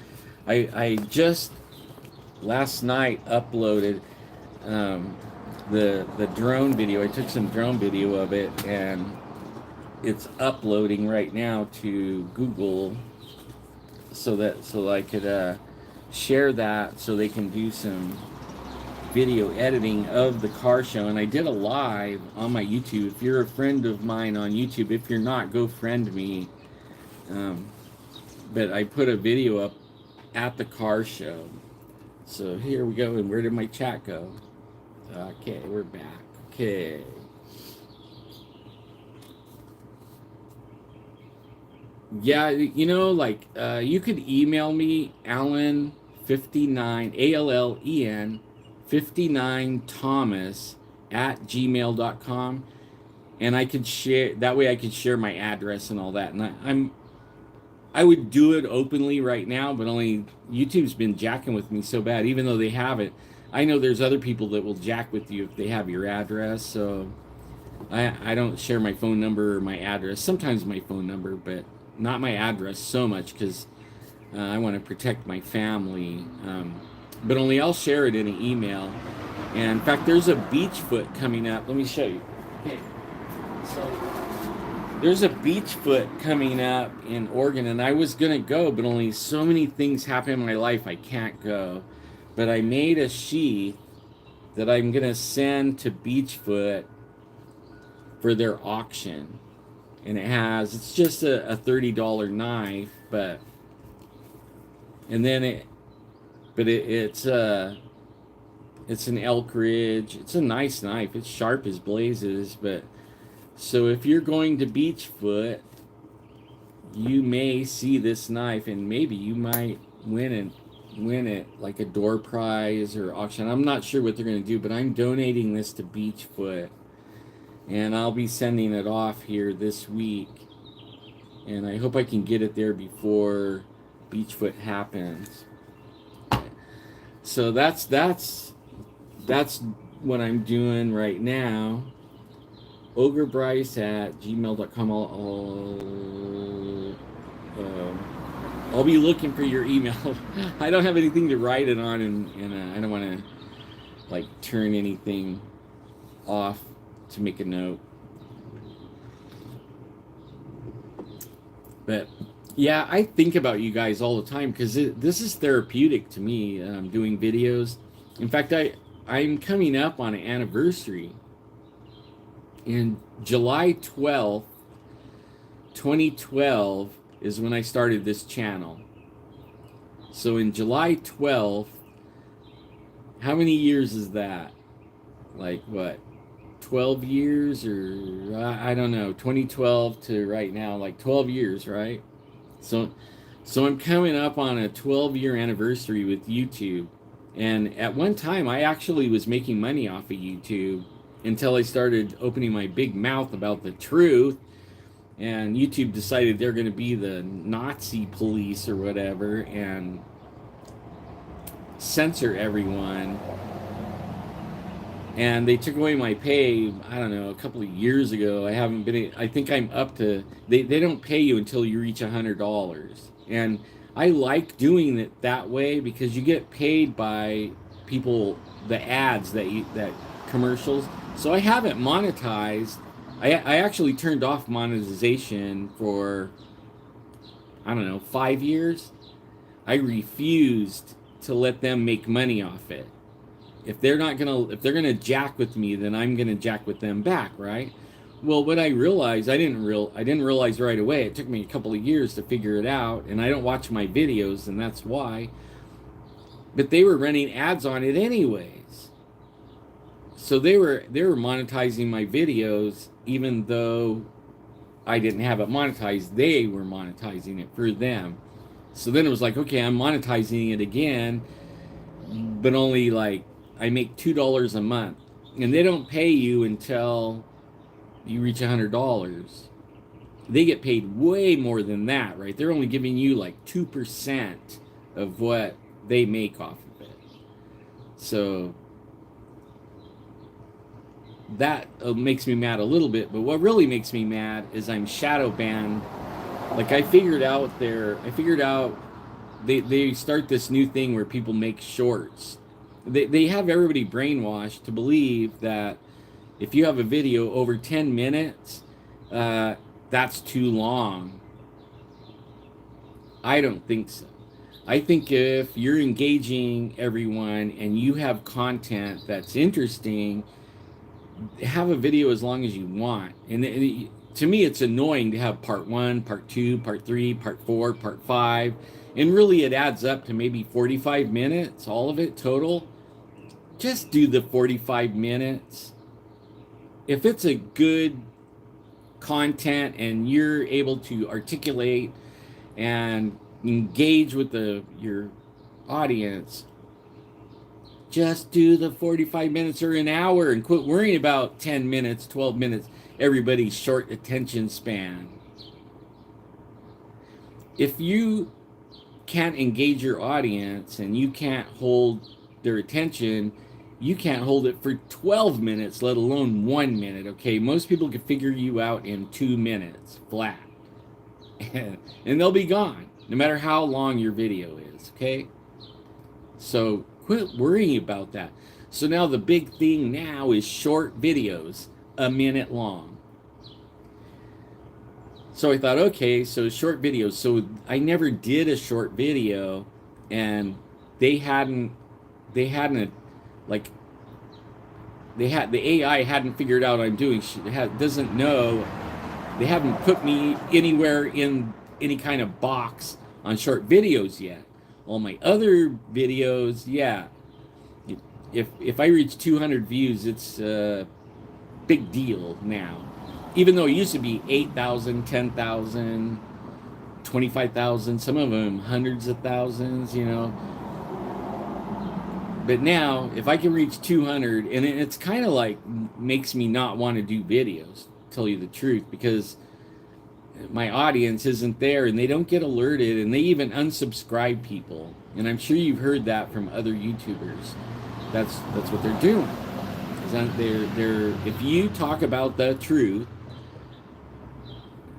I just last night uploaded the drone video. I took some drone video of it, and it's uploading right now to Google, so I could share that, so they can do some video editing of the car show. And I did a live on my YouTube. If you're a friend of mine on YouTube, if you're not, go friend me. But I put a video up at the car show. So here we go. And where did my chat go? Okay, we're back. Okay. Yeah, you know, like you could email me, Allen59, ALLEN 59 Thomas at gmail.com, and I could share that way. I could share my address and all that. And I would do it openly right now, but only YouTube's been jacking with me so bad. Even though they have it, I know there's other people that will jack with you if they have your address. So I don't share my phone number or my address. Sometimes my phone number, but not my address so much, because I want to protect my family. But only I'll share it in an email. And in fact, there's a beach foot coming up. Let me show you. Okay, so there's a beach foot coming up in Oregon, and I was gonna go, but only so many things happen in my life I can't go. But I made a sheath that I'm gonna send to Beachfoot for their auction, and it's just a $30 knife, but it's an elk ridge. It's a nice knife. It's sharp as blazes. But so if you're going to Beachfoot, you may see this knife, and maybe you might win it like a door prize or auction. I'm not sure what they're going to do, but I'm donating this to Beachfoot, and I'll be sending it off here this week, and I hope I can get it there before Beachfoot happens. So that's what I'm doing right now. ogrebryce at gmail.com. I'll be looking for your email. I don't have anything to write it on, and I don't want to like turn anything off to make a note. But yeah, I think about you guys all the time, because this is therapeutic to me, doing videos. In fact, I'm coming up on an anniversary. In July 12th, 2012 is when I started this channel. So in July 12th, how many years is that? Like what? 12 years, or I don't know, 2012 to right now, like 12 years, right? So I'm coming up on a 12-year anniversary with YouTube. And at one time, I actually was making money off of YouTube until I started opening my big mouth about the truth. and YouTube decided they're going to be the Nazi police or whatever and censor everyone. And they took away my pay, I don't know, a couple of years ago. I haven't been, I think I'm up to, they don't pay you until you reach $100. And I like doing it that way because you get paid by people, the ads that commercials. So I haven't monetized. I actually turned off monetization for, I don't know, 5 years. I refused to let them make money off it. If they're gonna jack with me, then I'm gonna jack with them back, right? Well, what I realized, I didn't realize right away. It took me a couple of years to figure it out, and I don't watch my videos, and that's why. But they were running ads on it anyways. So they were monetizing my videos, even though I didn't have it monetized. They were monetizing it for them. So then it was like, okay, I'm monetizing it again, but only like I make $2 a month, and they don't pay you until you reach $100. They get paid way more than that, right? They're only giving you like 2% of what they make off of it. So that makes me mad a little bit, but what really makes me mad is I'm shadow banned. Like I figured out they start this new thing where people make shorts. They have everybody brainwashed to believe that if you have a video over 10 minutes, that's too long. I don't think so. I think if you're engaging everyone and you have content that's interesting, have a video as long as you want. And to me, it's annoying to have part 1, part 2, part 3, part 4, part 5. And really, it adds up to maybe 45 minutes, all of it total. Just do the 45 minutes. If it's a good content and you're able to articulate and engage with your audience, just do the 45 minutes or an hour and quit worrying about 10 minutes, 12 minutes, everybody's short attention span. If you can't engage your audience and you can't hold their attention, you can't hold it for 12 minutes, let alone 1 minute, okay? Most people can figure you out in 2 minutes, flat. And they'll be gone, no matter how long your video is, okay? So quit worrying about that. So now the big thing now is short videos, a minute long. So I thought, okay, so short videos. So I never did a short video, and the AI hadn't figured out what I'm doing. Doesn't know. They haven't put me anywhere in any kind of box on short videos yet. All my other videos, yeah. If I reach 200 views, it's a big deal now. Even though it used to be 8,000, 10,000, 25,000, some of them hundreds of thousands, you know. But now, if I can reach 200, and it's kind of like makes me not want to do videos, to tell you the truth, because my audience isn't there and they don't get alerted, and they even unsubscribe people. And I'm sure you've heard that from other YouTubers. That's what they're doing. They're if you talk about the truth,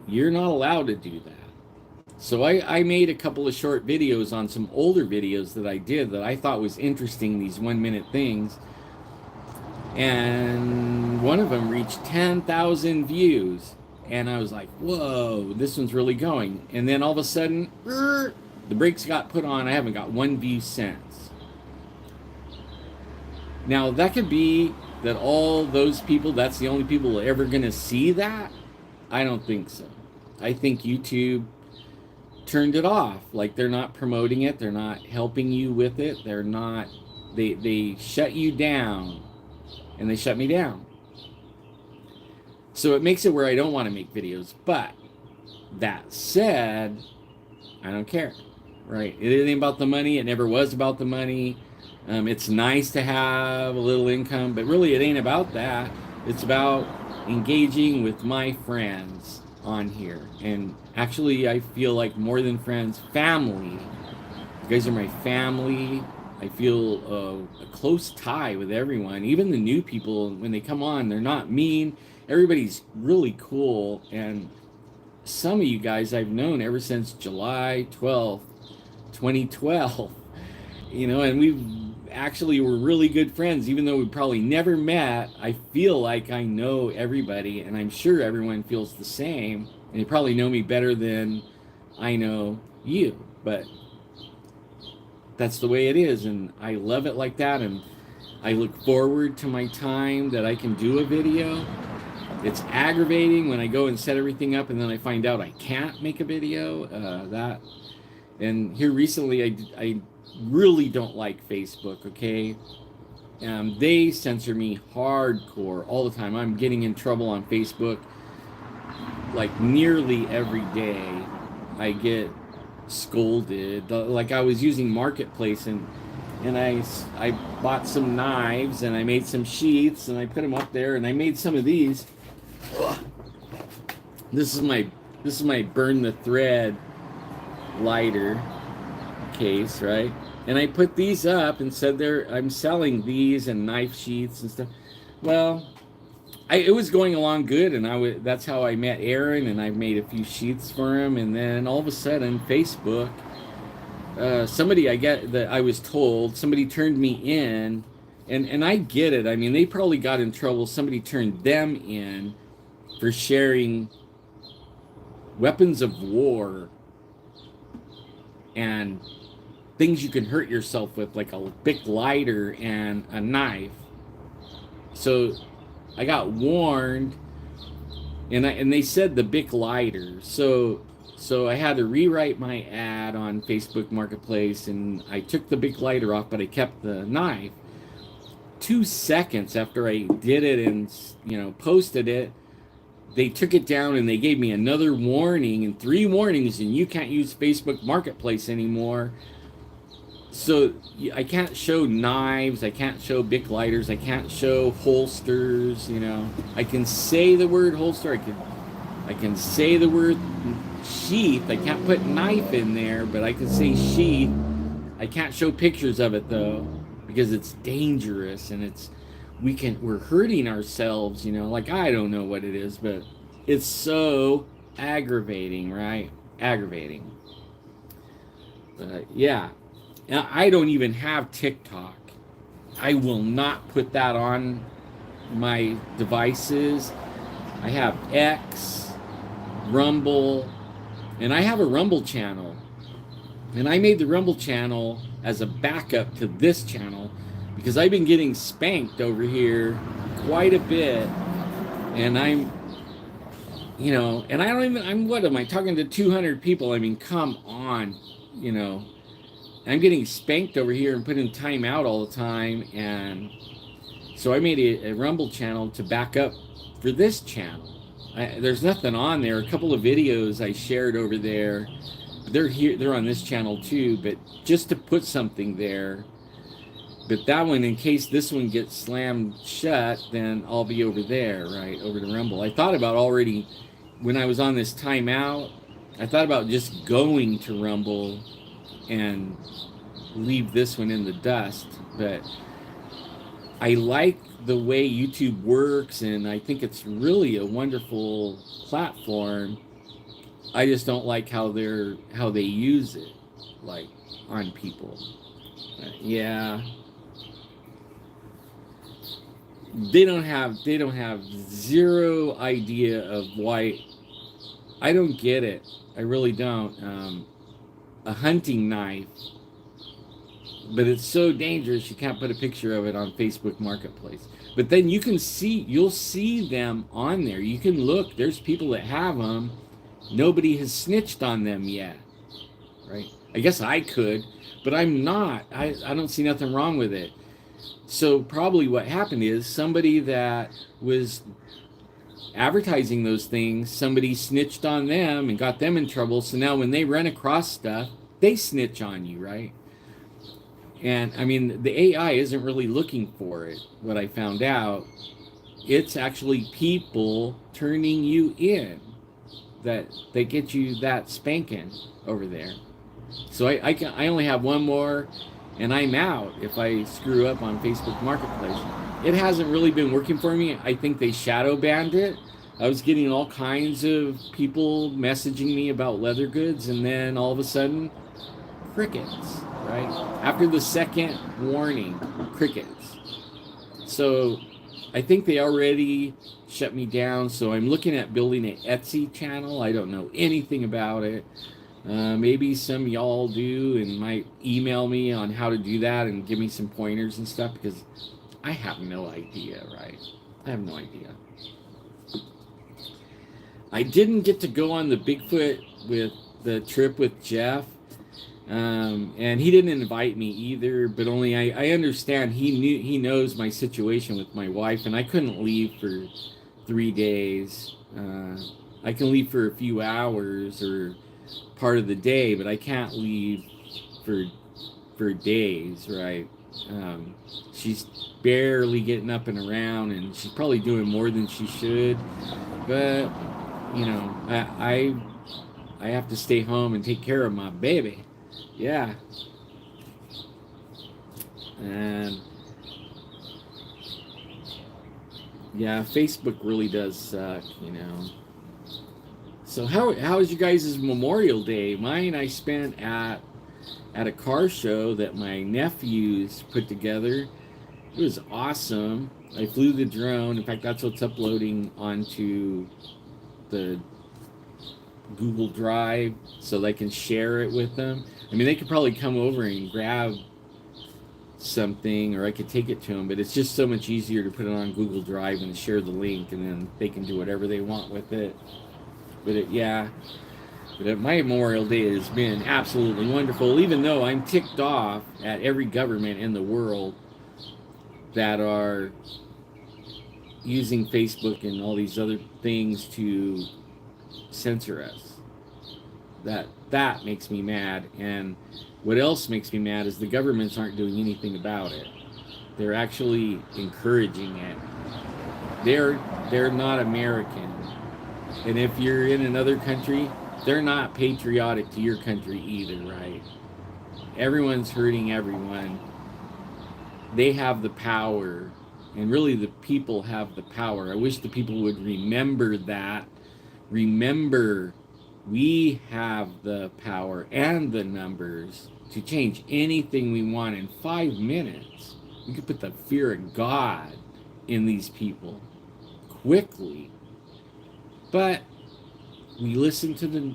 you're not allowed to do that. So I made a couple of short videos on some older videos that I did that I thought was interesting, these 1 minute things. And one of them reached 10,000 views. And I was like, whoa, this one's really going. And then all of a sudden, the brakes got put on. I haven't got 1 view since. Now, that could be that all those people, that's the only people ever going to see that. I don't think so. I think YouTube turned it off. Like, they're not promoting it. They're not helping you with it. They're not, they shut you down. And they shut me down. So it makes it where I don't want to make videos. But that said, I don't care, right? It ain't about the money. It never was about the money. It's nice to have a little income, but really it ain't about that. It's about engaging with my friends. on here. And actually, I feel like more than friends, family. You guys are my family. I feel a close tie with everyone. Even the new people, when they come on, they're not mean. Everybody's really cool. And some of you guys I've known ever since July 12th, 2012. And we actually were really good friends, even though we probably never met. I feel like I know everybody, and I'm sure everyone feels the same. And they probably know me better than I know you. But that's the way it is, and I love it like that. And I look forward to my time that I can do a video. It's aggravating when I go and set everything up and then I find out I can't make a video. And here recently, I really don't like Facebook. Okay, they censor me hardcore all the time. I'm getting in trouble on Facebook like nearly every day. I get scolded. Like I was using Marketplace, and I bought some knives and I made some sheaths and I put them up there and I made some of these. This is my burn the thread lighter case, right? And I put these up and said I'm selling these and knife sheaths and stuff. Well, it was going along good, and that's how I met Aaron, and I made a few sheets for him. And then all of a sudden, Facebook, somebody I was told somebody turned me in, and I get it. I mean, they probably got in trouble. Somebody turned them in for sharing weapons of war and things you can hurt yourself with, like a big lighter and a knife. So I got warned, and they said the big lighter. So I had to rewrite my ad on Facebook Marketplace, and I took the big lighter off, but I kept the knife. 2 seconds after I did it and posted it, they took it down and they gave me another warning and 3 warnings, and you can't use Facebook Marketplace anymore. So I can't show knives, I can't show big lighters, I can't show holsters. I can say the word holster, I can say the word sheath. I can't put knife in there, but I can say sheath. I can't show pictures of it though, because it's dangerous, and we're hurting ourselves. Like, I don't know what it is, but it's so aggravating, right? Aggravating. Yeah. Now, I don't even have TikTok. I will not put that on my devices. I have X, Rumble, and I have a Rumble channel. And I made the Rumble channel as a backup to this channel because I've been getting spanked over here quite a bit. And and I don't even, what am I talking to 200 people? I mean, come on, I'm getting spanked over here and put in timeout all the time. And so I made a Rumble channel to back up for this channel. There's nothing on there. A couple of videos I shared over there. They're on this channel too, but just to put something there. But that one, in case this one gets slammed shut, then I'll be over there, right? Over to Rumble. I thought about already, when I was on this timeout, I thought about just going to Rumble and leave this one in the dust. But I like the way YouTube works, and I think it's really a wonderful platform. I just don't like how they use it, like, on people. Yeah. They don't have zero idea of why. I don't get it. I really don't. A hunting knife, but it's so dangerous you can't put a picture of it on Facebook Marketplace. But then you'll see them on there. You can look. There's people that have them. Nobody has snitched on them yet, right? I guess I could, but I'm not. I don't see nothing wrong with it. So probably what happened is somebody that was advertising those things, somebody snitched on them and got them in trouble. So now when they run across stuff, they snitch on you, right? And I mean, the AI isn't really looking for it. What I found out, it's actually people turning you in. that they get you that spanking over there. So I only have one more, and I'm out if I screw up on Facebook Marketplace. It hasn't really been working for me. I think they shadow banned it. I was getting all kinds of people messaging me about leather goods, and then all of a sudden, crickets, right? After the second warning, crickets. So I think they already shut me down. So I'm looking at building an Etsy channel. I don't know anything about it. Maybe some y'all do and might email me on how to do that and give me some pointers and stuff, because I have no idea, right? I have no idea. I didn't get to go on the Bigfoot with the trip with Jeff, and he didn't invite me either. But only I understand he knows my situation with my wife, and I couldn't leave for 3 days. I can leave for a few hours or part of the day, but I can't leave for days, right? She's barely getting up and around, and she's probably doing more than she should. But you know, I have to stay home and take care of my baby. Yeah, and yeah, Facebook really does suck, you know. So how was you guys' Memorial Day? Mine I spent at a car show that my nephews put together. It was awesome. I flew the drone. In fact, that's what's uploading onto the Google Drive so they can share it with them. I mean, they could probably come over and grab something, or I could take it to them, but it's just so much easier to put it on Google Drive and share the link, and then they can do whatever they want with it. But my Memorial Day has been absolutely wonderful, even though I'm ticked off at every government in the world that are using Facebook and all these other things to censor us. That makes me mad. And what else makes me mad is the governments aren't doing anything about it. They're actually encouraging it. They're not American. And if you're in another country, they're not patriotic to your country either, right? Everyone's hurting everyone. They have the power, and really the people have the power. I wish the people would remember that. Remember, we have the power and the numbers to change anything we want in 5 minutes. We could put the fear of God in these people quickly. But we listen to the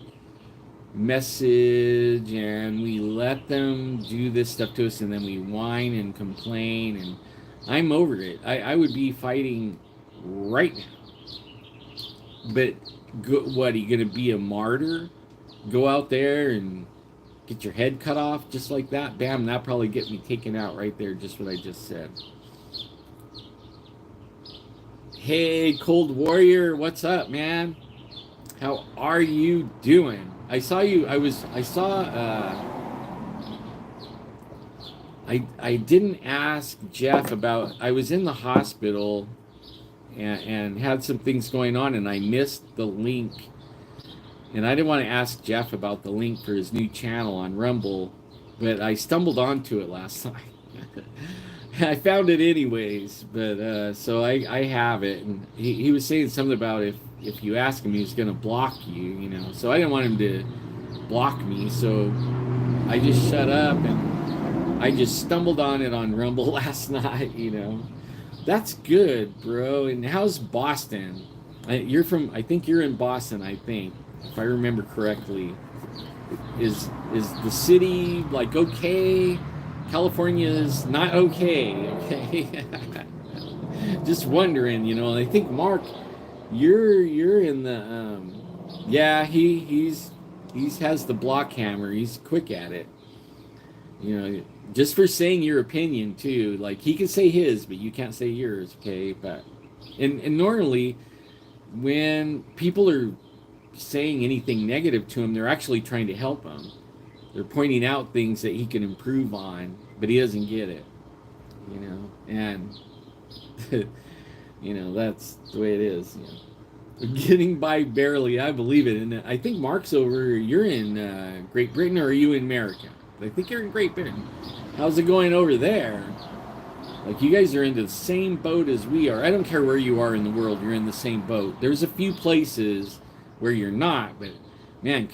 message and we let them do this stuff to us, and then we whine and complain, and I'm over it. I would be fighting right now. But what, are you going to be a martyr? Go out there and get your head cut off just like that? Bam, that probably get me taken out right there, just what I just said. Hey, Cold Warrior, what's up, man? How are you doing? I saw you. I didn't ask Jeff about. I was in the hospital and had some things going on, and I missed the link. And I didn't want to ask Jeff about the link for his new channel on Rumble, but I stumbled onto it last night. I found it anyways, but so I have it, and he was saying something about if you ask him, he's gonna block you, you know. So I didn't want him to block me, so I just shut up, and I just stumbled on it on Rumble last night, you know. That's good, bro. And how's Boston? You're from? I think you're in Boston. I think, if I remember correctly. Is the city like okay? California's not okay. Okay. Just wondering, you know. I think Mark, you're in the yeah, he has the block hammer. He's quick at it. You know, just for saying your opinion too. Like, he can say his, but you can't say yours, okay? But and normally when people are saying anything negative to him, they're actually trying to help him. They're pointing out things that he can improve on, but he doesn't get it, you know. And you know, that's the way it is, you know. Getting by barely. I believe it. And I think Mark's over. You're in Great Britain, or are you in America? I think you're in Great Britain. How's it going over there? Like, you guys are in the same boat as we are. I don't care where you are in the world, you're in the same boat. There's a few places where you're not, but man,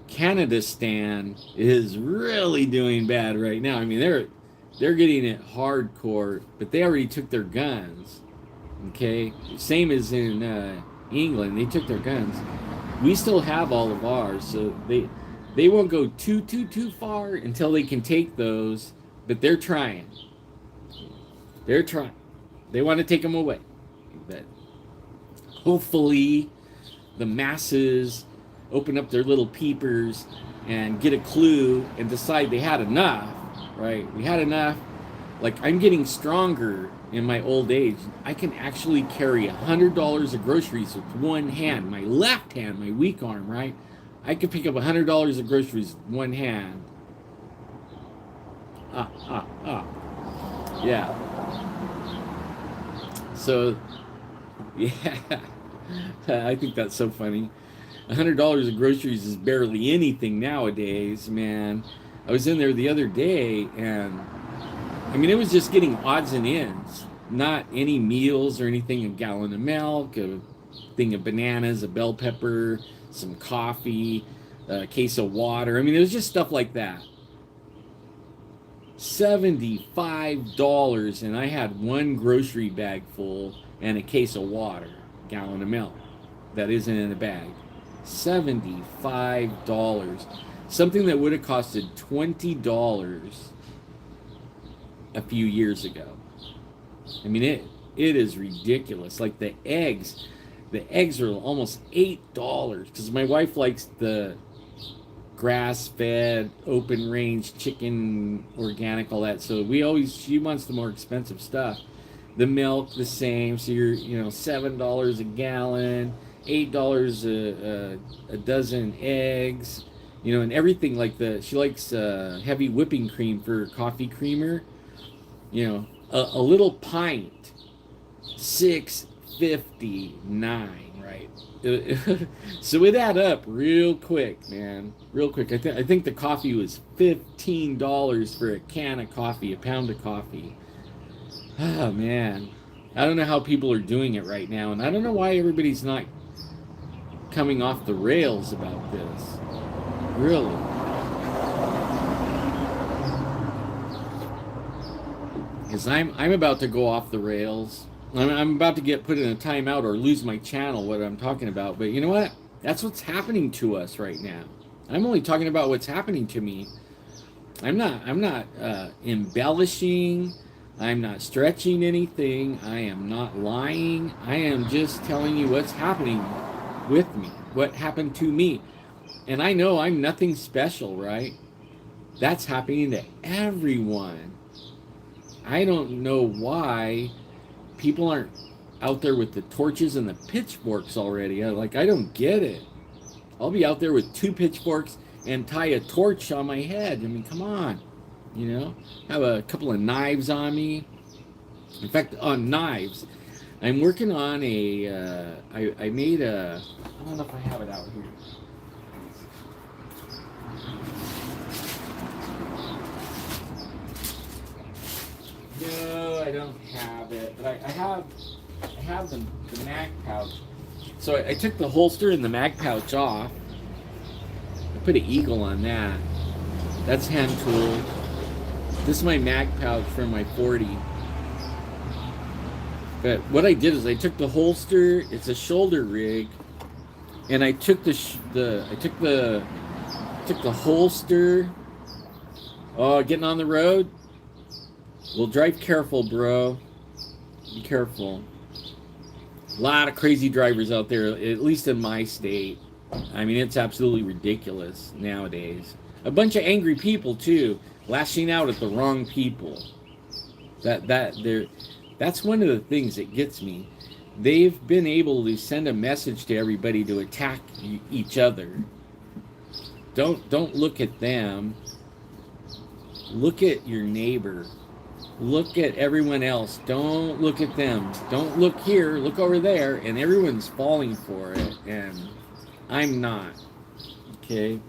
Canadistan is really doing bad right now. I mean, they're getting it hardcore, but they already took their guns. Okay, same as in England, they took their guns. We still have all of ours, so they won't go too far until they can take those. But they're trying. They're trying. They want to take them away. But hopefully, the masses open up their little peepers and get a clue and decide they had enough. Right? We had enough. Like, I'm getting stronger in my old age. I can actually carry $100 of groceries with one hand, my left hand, my weak arm. Right? I could pick up $100 of groceries with one hand. Yeah. So, yeah, I think that's so funny. $100 of groceries is barely anything nowadays, man. I was in there the other day, and I mean, it was just getting odds and ends, not any meals or anything. A gallon of milk, a thing of bananas, a bell pepper, some coffee, a case of water. I mean, it was just stuff like that. $75, and I had one grocery bag full and a case of water, a gallon of milk that isn't in a bag. $75. Something that would have costed $20 a few years ago. I mean, it is ridiculous. Like the eggs are almost $8 because my wife likes the grass-fed, open-range chicken, organic, all that. So she wants the more expensive stuff. The milk, the same. So you're, $7 a gallon, $8 a dozen eggs, and everything like she likes heavy whipping cream for coffee creamer. A little pint, $6.59. Right. So it add up real quick, man. Real quick. I think the coffee was $15 for a can of coffee, a pound of coffee. Oh, man. I don't know how people are doing it right now, and I don't know why everybody's not coming off the rails about this. Really. Because I'm about to go off the rails. I'm about to get put in a timeout or lose my channel, what I'm talking about. But you know what? That's what's happening to us right now. I'm only talking about what's happening to me. I'm not embellishing. I'm not stretching anything. I am not lying. I am just telling you what's happening with me, what happened to me. And I know I'm nothing special, right? That's happening to everyone. I don't know why people aren't out there with the torches and the pitchforks already. I don't get it. I'll be out there with 2 pitchforks and tie a torch on my head. I mean, come on. Have a couple of knives on me. In fact, on knives, I'm working on I made I don't know if I have it out here. No, I don't have it, but I have the mag pouch. So I took the holster and the mag pouch off. I put an eagle on that. That's hand tool. This is my mag pouch from my 40. But what I did is I took the holster. It's a shoulder rig, and I took the holster. Oh, getting on the road. Well, drive careful, bro. Be careful. A lot of crazy drivers out there, at least in my state. I mean, it's absolutely ridiculous nowadays. A bunch of angry people too, lashing out at the wrong people. That's one of the things that gets me. They've been able to send a message to everybody to attack each other. Don't look at them. Look at your neighbor. Look at everyone else. Don't look at them. Don't look here. Look over there. And everyone's falling for it. And I'm not. Okay?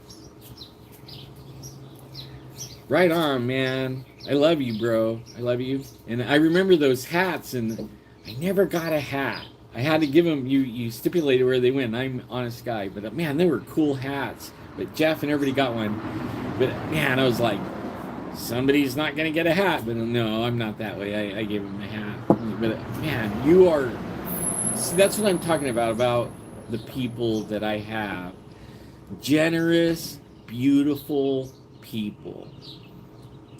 Right on, man. I love you, bro. I love you. And I remember those hats, and I never got a hat. I had to give them, you stipulated where they went. I'm an honest guy. But man, they were cool hats. But Jeff and everybody got one. But man, I was like, somebody's not going to get a hat. But no, I'm not that way. I gave him a hat. But man, you are, see, that's what I'm talking about the people that I have. Generous, beautiful people.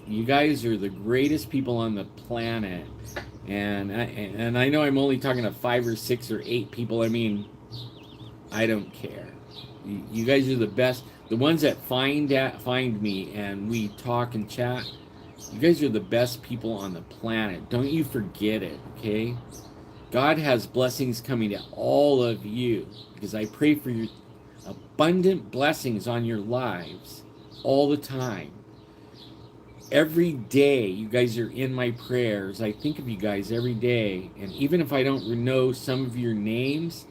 You guys are the greatest people on the planet. And I know I'm only talking to 5 or 6 or 8 people. I mean, I don't care. You guys are the best. The ones that find me and we talk and chat. You guys are the best people on the planet. Don't you forget it, okay? God has blessings coming to all of you because I pray for your abundant blessings on your lives all the time. Every day, you guys are in my prayers. I think of you guys every day. And even if I don't know some of your names,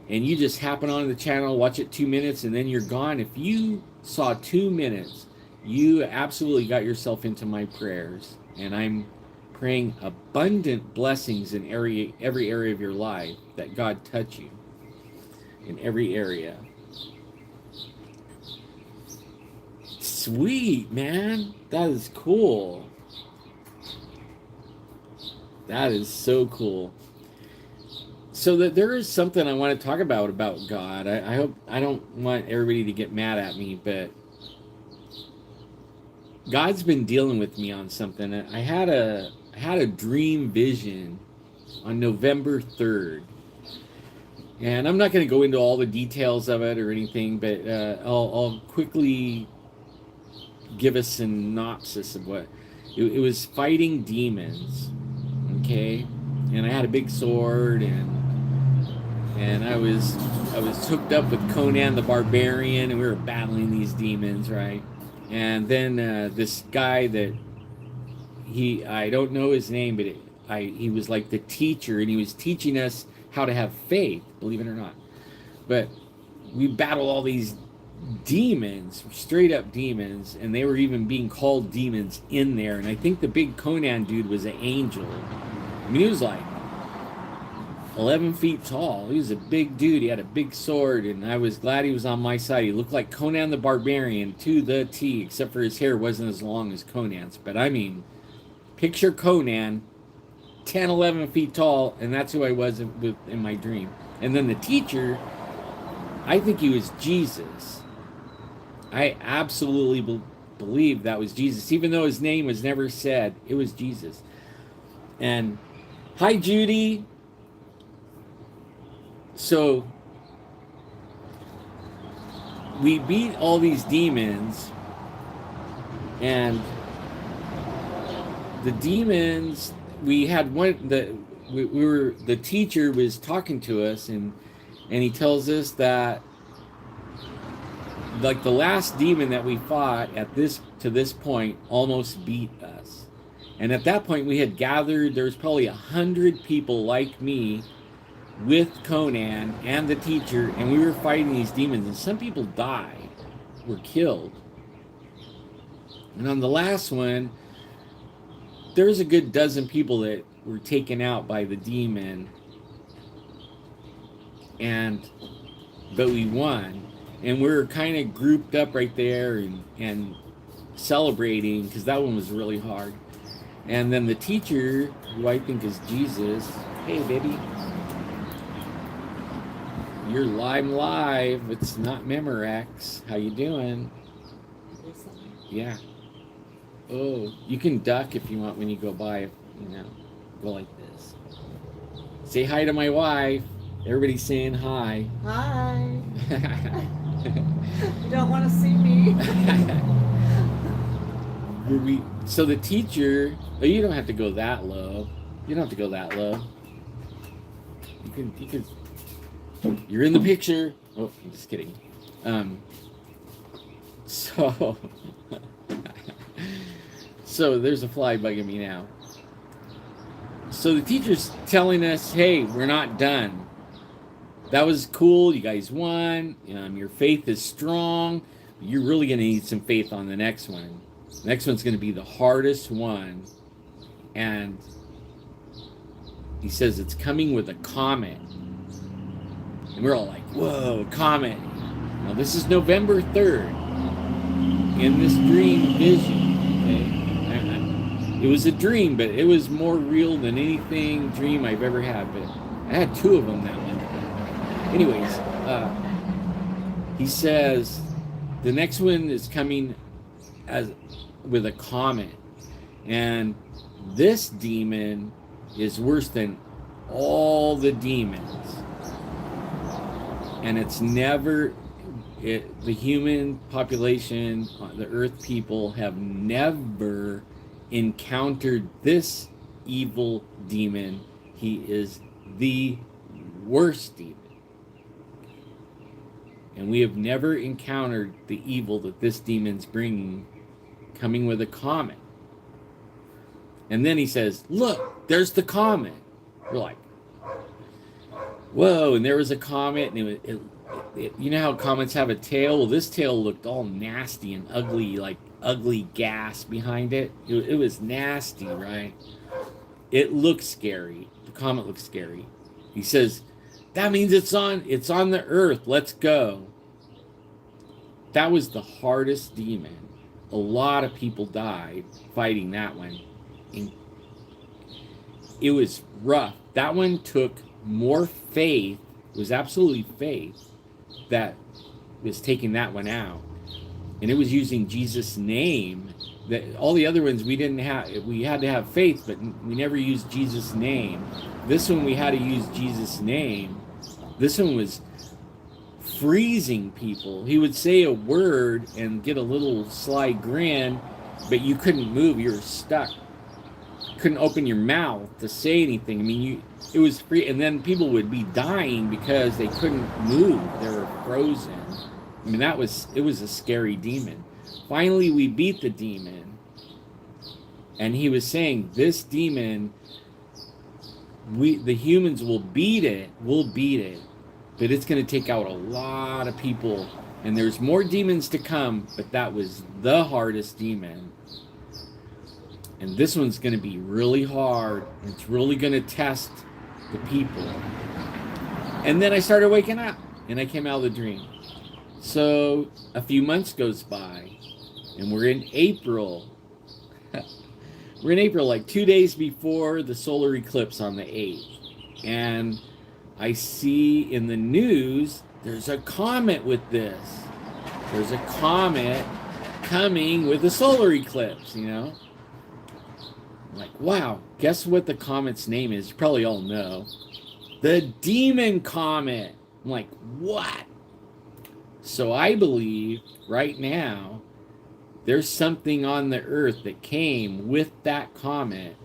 and you just happen on the channel, watch it 2 minutes, and then you're gone. If you saw 2 minutes, you absolutely got yourself into my prayers. And I'm praying abundant blessings in every area of your life, that God touch you in every area. Sweet, man. That is cool. That is so cool. So that there is something I want to talk about God. I hope I don't want everybody to get mad at me, but God's been dealing with me on something. I had a dream vision on November 3rd. And I'm not going to go into all the details of it or anything, but I'll quickly give a synopsis of what it was. Fighting demons, okay? And I had a big sword, and I was hooked up with Conan the Barbarian, and we were battling these demons, right? And then this guy that I don't know his name, but he was like the teacher, and he was teaching us how to have faith, believe it or not. But we battle all these demons, straight up demons, and they were even being called demons in there. And I think the big Conan dude was an angel. I mean, he was like 11 feet tall. He was a big dude. He had a big sword, and I was glad he was on my side. He looked like Conan the Barbarian to the T, except for his hair wasn't as long as Conan's. But I mean, picture Conan, 10, 11 feet tall, and that's who I was in my dream. And then the teacher, I think he was Jesus. I absolutely believe that was Jesus, even though his name was never said. It was Jesus. And hi, Judy. So we beat all these demons, and the demons, we had one that we were, the teacher was talking to us, and he tells us that like the last demon that we fought to this point almost beat us. And at that point we had gathered, there was probably 100 people like me with Conan and the teacher, and we were fighting these demons, and some people died, were killed. And on the last one, there was a good dozen people that were taken out by the demon, but we won. And we were kind of grouped up right there and celebrating, because that one was really hard. And then the teacher, who I think is Jesus, hey baby, you're live. It's not Memorex. How you doing? Yeah. Oh, you can duck if you want when you go by. Go like this. Say hi to my wife. Everybody's saying hi. Hi. You don't want to see me. So the teacher, you don't have to go that low. You don't have to go that low. You can. You're in the picture. Oh, I'm just kidding. So there's a fly bugging me now. So the teacher's telling us, hey, we're not done. That was cool. You guys won. Your faith is strong. You're really going to need some faith on the next one. The next one's going to be the hardest one. And he says it's coming with a comet. And we're all like, whoa, comet. Now, this is November 3rd in this dream vision. Okay? It was a dream, but it was more real than anything dream I've ever had. But I had two of them that one. Anyways, he says the next one is coming with a comet. And this demon is worse than all the demons. And it's never, the human population, the earth people have never encountered this evil demon. He is the worst demon. And we have never encountered the evil that this demon's bringing, coming with a comet. And then he says, look, there's the comet. We're like, whoa, and there was a comet, and it you know how comets have a tail? Well, this tail looked all nasty and ugly, like ugly gas behind it. It was nasty, right? It looked scary. The comet looked scary. He says, that means it's on the earth. Let's go. That was the hardest demon. A lot of people died fighting that one. And it was rough. That one took more faith. It was absolutely faith that was taking that one out. And it was using Jesus' name. That all the other ones we didn't have. We had to have faith, but we never used Jesus' name. This one we had to use Jesus' name. This one was freezing people. He would say a word and get a little sly grin, but you couldn't move. You were stuck. Couldn't open your mouth to say anything. I mean, it was free, and then people would be dying because they couldn't move. They were frozen. I mean, it was a scary demon. Finally, we beat the demon, and he was saying, this demon, the humans will beat it. We'll beat it. But it's going to take out a lot of people. And there's more demons to come, but that was the hardest demon. And this one's going to be really hard. It's really going to test the people. And then I started waking up, and I came out of the dream. So a few months goes by, and we're in April. We're in April, like 2 days before the solar eclipse on the 8th. And I see in the news, there's a comet with this. There's a comet coming with a solar eclipse, you know? I'm like, wow, guess what the comet's name is? You probably all know. The Demon Comet. I'm like, what? So I believe right now, there's something on the earth that came with that comet.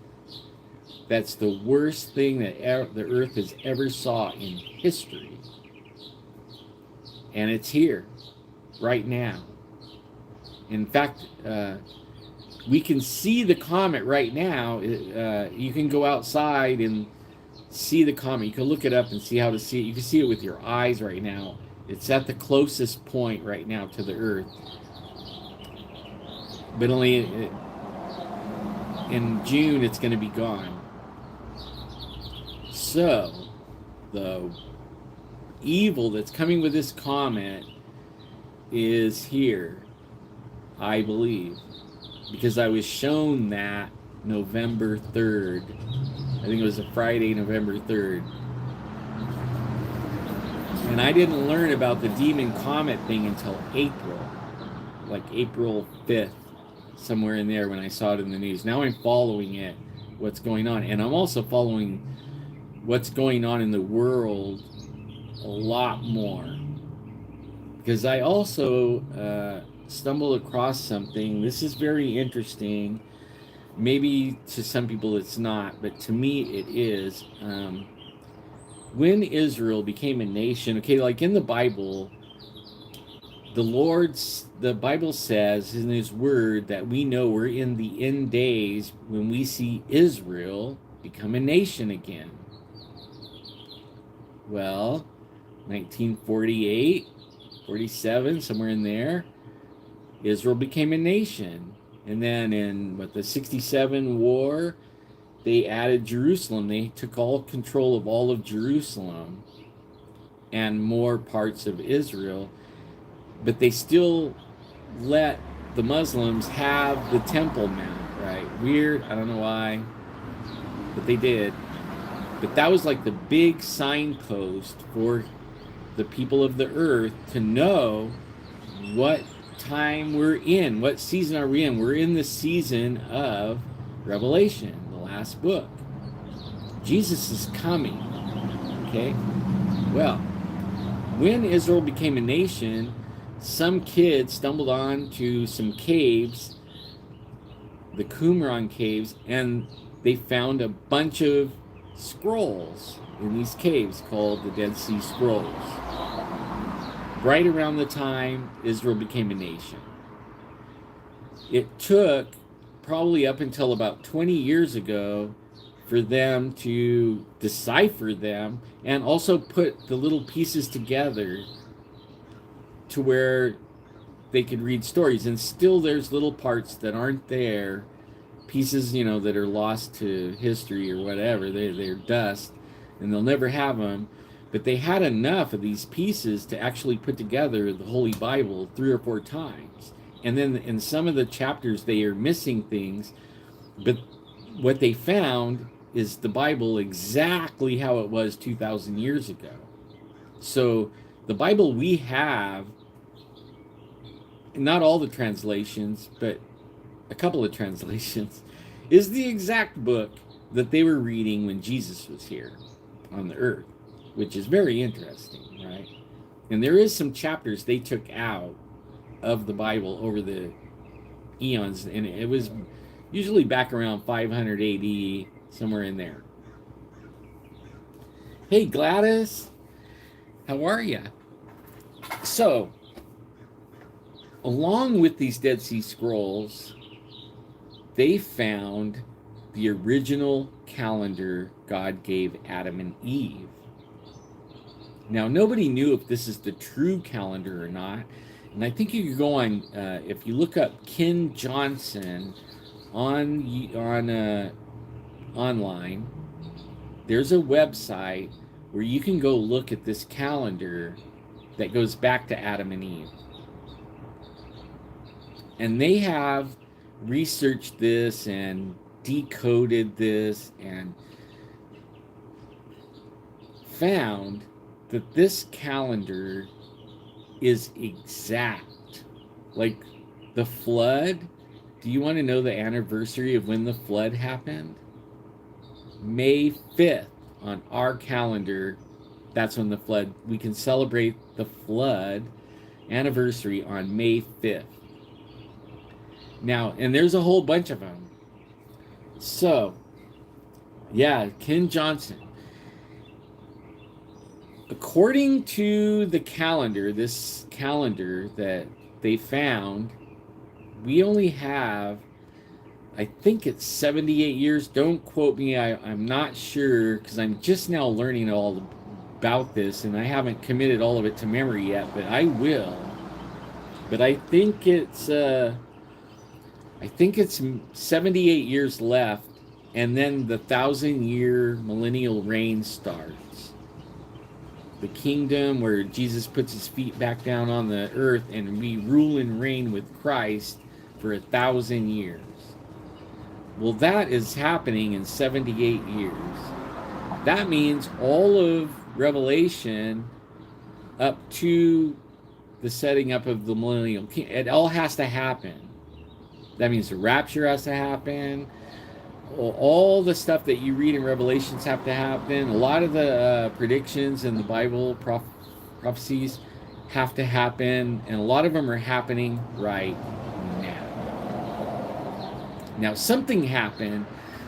That's the worst thing that the earth has ever saw in history. And it's here, right now. In fact, we can see the comet right now. You can go outside and see the comet. You can look it up and see how to see it. You can see it with your eyes right now. It's at the closest point right now to the earth. But only in June it's going to be gone. So, the evil that's coming with this comet is here, I believe, because I was shown that November 3rd. I think it was a Friday, November 3rd. And I didn't learn about the demon comet thing until April, like April 5th, somewhere in there when I saw it in the news. Now I'm following it, what's going on. And I'm also following what's going on in the world a lot more, because I also stumbled across something. This is very interesting. Maybe to some people it's not, but to me it is. When Israel became a nation, okay, like in the Bible, the Bible says in his word that we know we're in the end days when we see Israel become a nation again? Well, 1948, 47, somewhere in there, Israel became a nation. And then in the 67 war, they added Jerusalem. They took all control of all of Jerusalem and more parts of Israel, but they still let the Muslims have the Temple Mount, right? Weird, I don't know why, but they did. But that was like the big signpost for the people of the earth to know what time we're in, what season are we in. We're in the season of Revelation, the last book. Jesus is coming, okay? Well, when Israel became a nation, some kid stumbled on to some caves, the Qumran caves, and they found a bunch of scrolls in these caves called the Dead Sea Scrolls. Right around the time Israel became a nation. It took probably up until about 20 years ago for them to decipher them and also put the little pieces together to where they could read stories. And still there's little parts that aren't there, pieces, that are lost to history or whatever. They're dust and they'll never have them. But they had enough of these pieces to actually put together the Holy Bible 3 or 4 times. And then in some of the chapters they are missing things, but what they found is the Bible exactly how it was 2,000 years ago. So the Bible we have, not all the translations, but a couple of translations, is the exact book that they were reading when Jesus was here on the earth, which is very interesting, right? And there is some chapters they took out of the Bible over the eons, and it was usually back around 500 AD, somewhere in there. Hey Gladys, how are you? So, along with these Dead Sea Scrolls, they found the original calendar God gave Adam and Eve. Now, nobody knew if this is the true calendar or not. And I think you could go on, if you look up Ken Johnson online, there's a website where you can go look at this calendar that goes back to Adam and Eve. And they have researched this and decoded this and found that this calendar is exact. Like the flood, do you want to know the anniversary of when the flood happened? May 5th on our calendar, that's when the flood, we can celebrate the flood anniversary on May 5th. Now, and there's a whole bunch of them. So, yeah, Ken Johnson. According to the calendar, this calendar that they found, we only have, I think it's 78 years. Don't quote me. I'm not sure because I'm just now learning all about this and I haven't committed all of it to memory yet, but I will. But I think it's 78 years left, and then the 1,000-year millennial reign starts. The kingdom where Jesus puts his feet back down on the earth and we rule and reign with Christ for 1,000 years. Well, that is happening in 78 years. That means all of Revelation up to the setting up of the millennial kingdom, it all has to happen. That means the rapture has to happen. All the stuff that you read in Revelations have to happen. A lot of the predictions in the Bible, prophecies, have to happen. And a lot of them are happening right now. Now, something happened.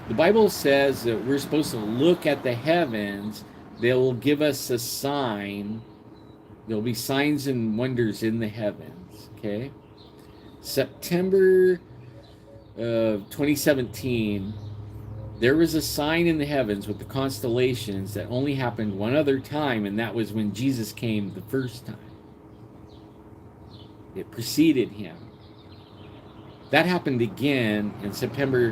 The Bible says that we're supposed to look at the heavens. They will give us a sign. There'll be signs and wonders in the heavens. Okay? September of 2017, there was a sign in the heavens with the constellations that only happened one other time, and that was when Jesus came the first time. It preceded him. That happened again in September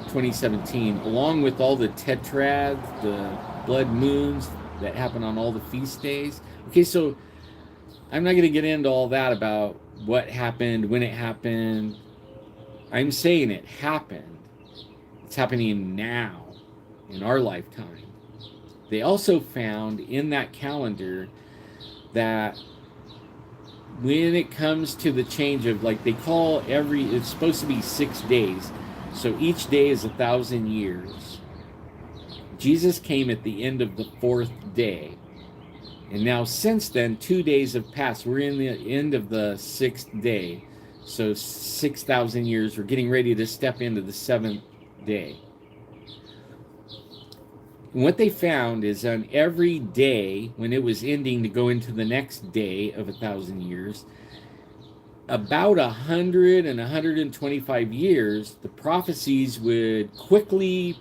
2017, along with all the tetrads, the blood moons that happen on all the feast days. Okay, so I'm not going to get into all that about what happened, when it happened. I'm saying it happened. It's happening now in our lifetime. They also found in that calendar that when it comes to the change of, like, they call it's supposed to be 6 days. So each day is 1,000 years. Jesus came at the end of the 4th day. And now since then, 2 days have passed. We're in the end of the 6th day. So 6,000 years. We're getting ready to step into the 7th day. And what they found is on every day, when it was ending to go into the next day of 1,000 years, about 100 and 125 years, the prophecies would quickly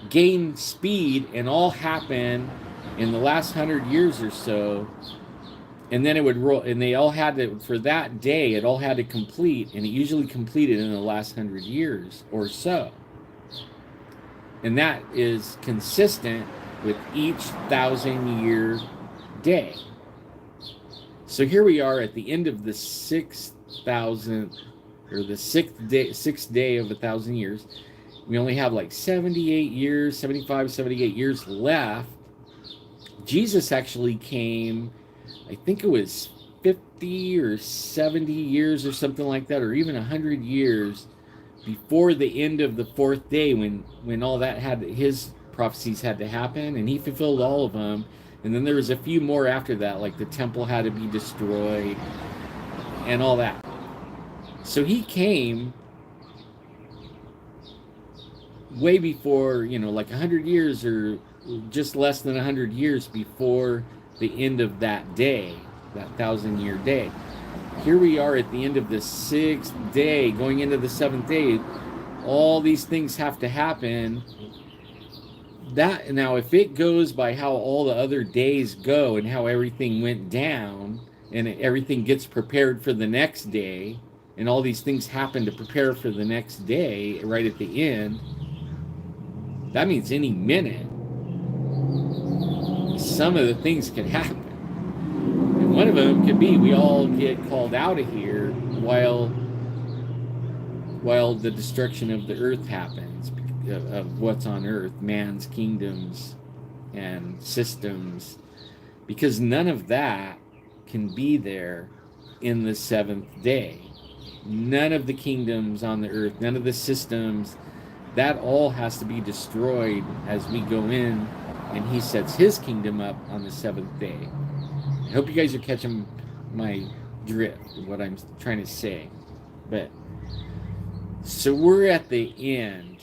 gain speed and all happen in the last 100 years or so. And then it would roll, and they all had to, for that day, it all had to complete, and it usually completed in the last 100 years or so. And that is consistent with each 1,000-year day. So here we are at the end of the 6,000th, or the sixth day of 1,000 years. We only have like 78 years, 75, 78 years left. Jesus actually came, I think it was 50 or 70 years or something like that, or even 100 years before the end of the 4th day, when all that his prophecies had to happen, and he fulfilled all of them. And then there was a few more after that, like the temple had to be destroyed and all that. So he came way before, like 100 years or just less than 100 years before the end of that day, that 1,000-year day. Here we are at the end of the 6th day, going into the 7th day. All these things have to happen. That now, if it goes by how all the other days go and how everything went down, and everything gets prepared for the next day, and all these things happen to prepare for the next day right at the end, that means any minute some of the things could happen. And one of them could be we all get called out of here while the destruction of the earth happens, of what's on earth, man's kingdoms and systems, because none of that can be there in the 7th day. None of the kingdoms on the earth, none of the systems, that all has to be destroyed as we go in, and he sets his kingdom up on the 7th day. I hope you guys are catching my drift of what I'm trying to say. But so we're at the end,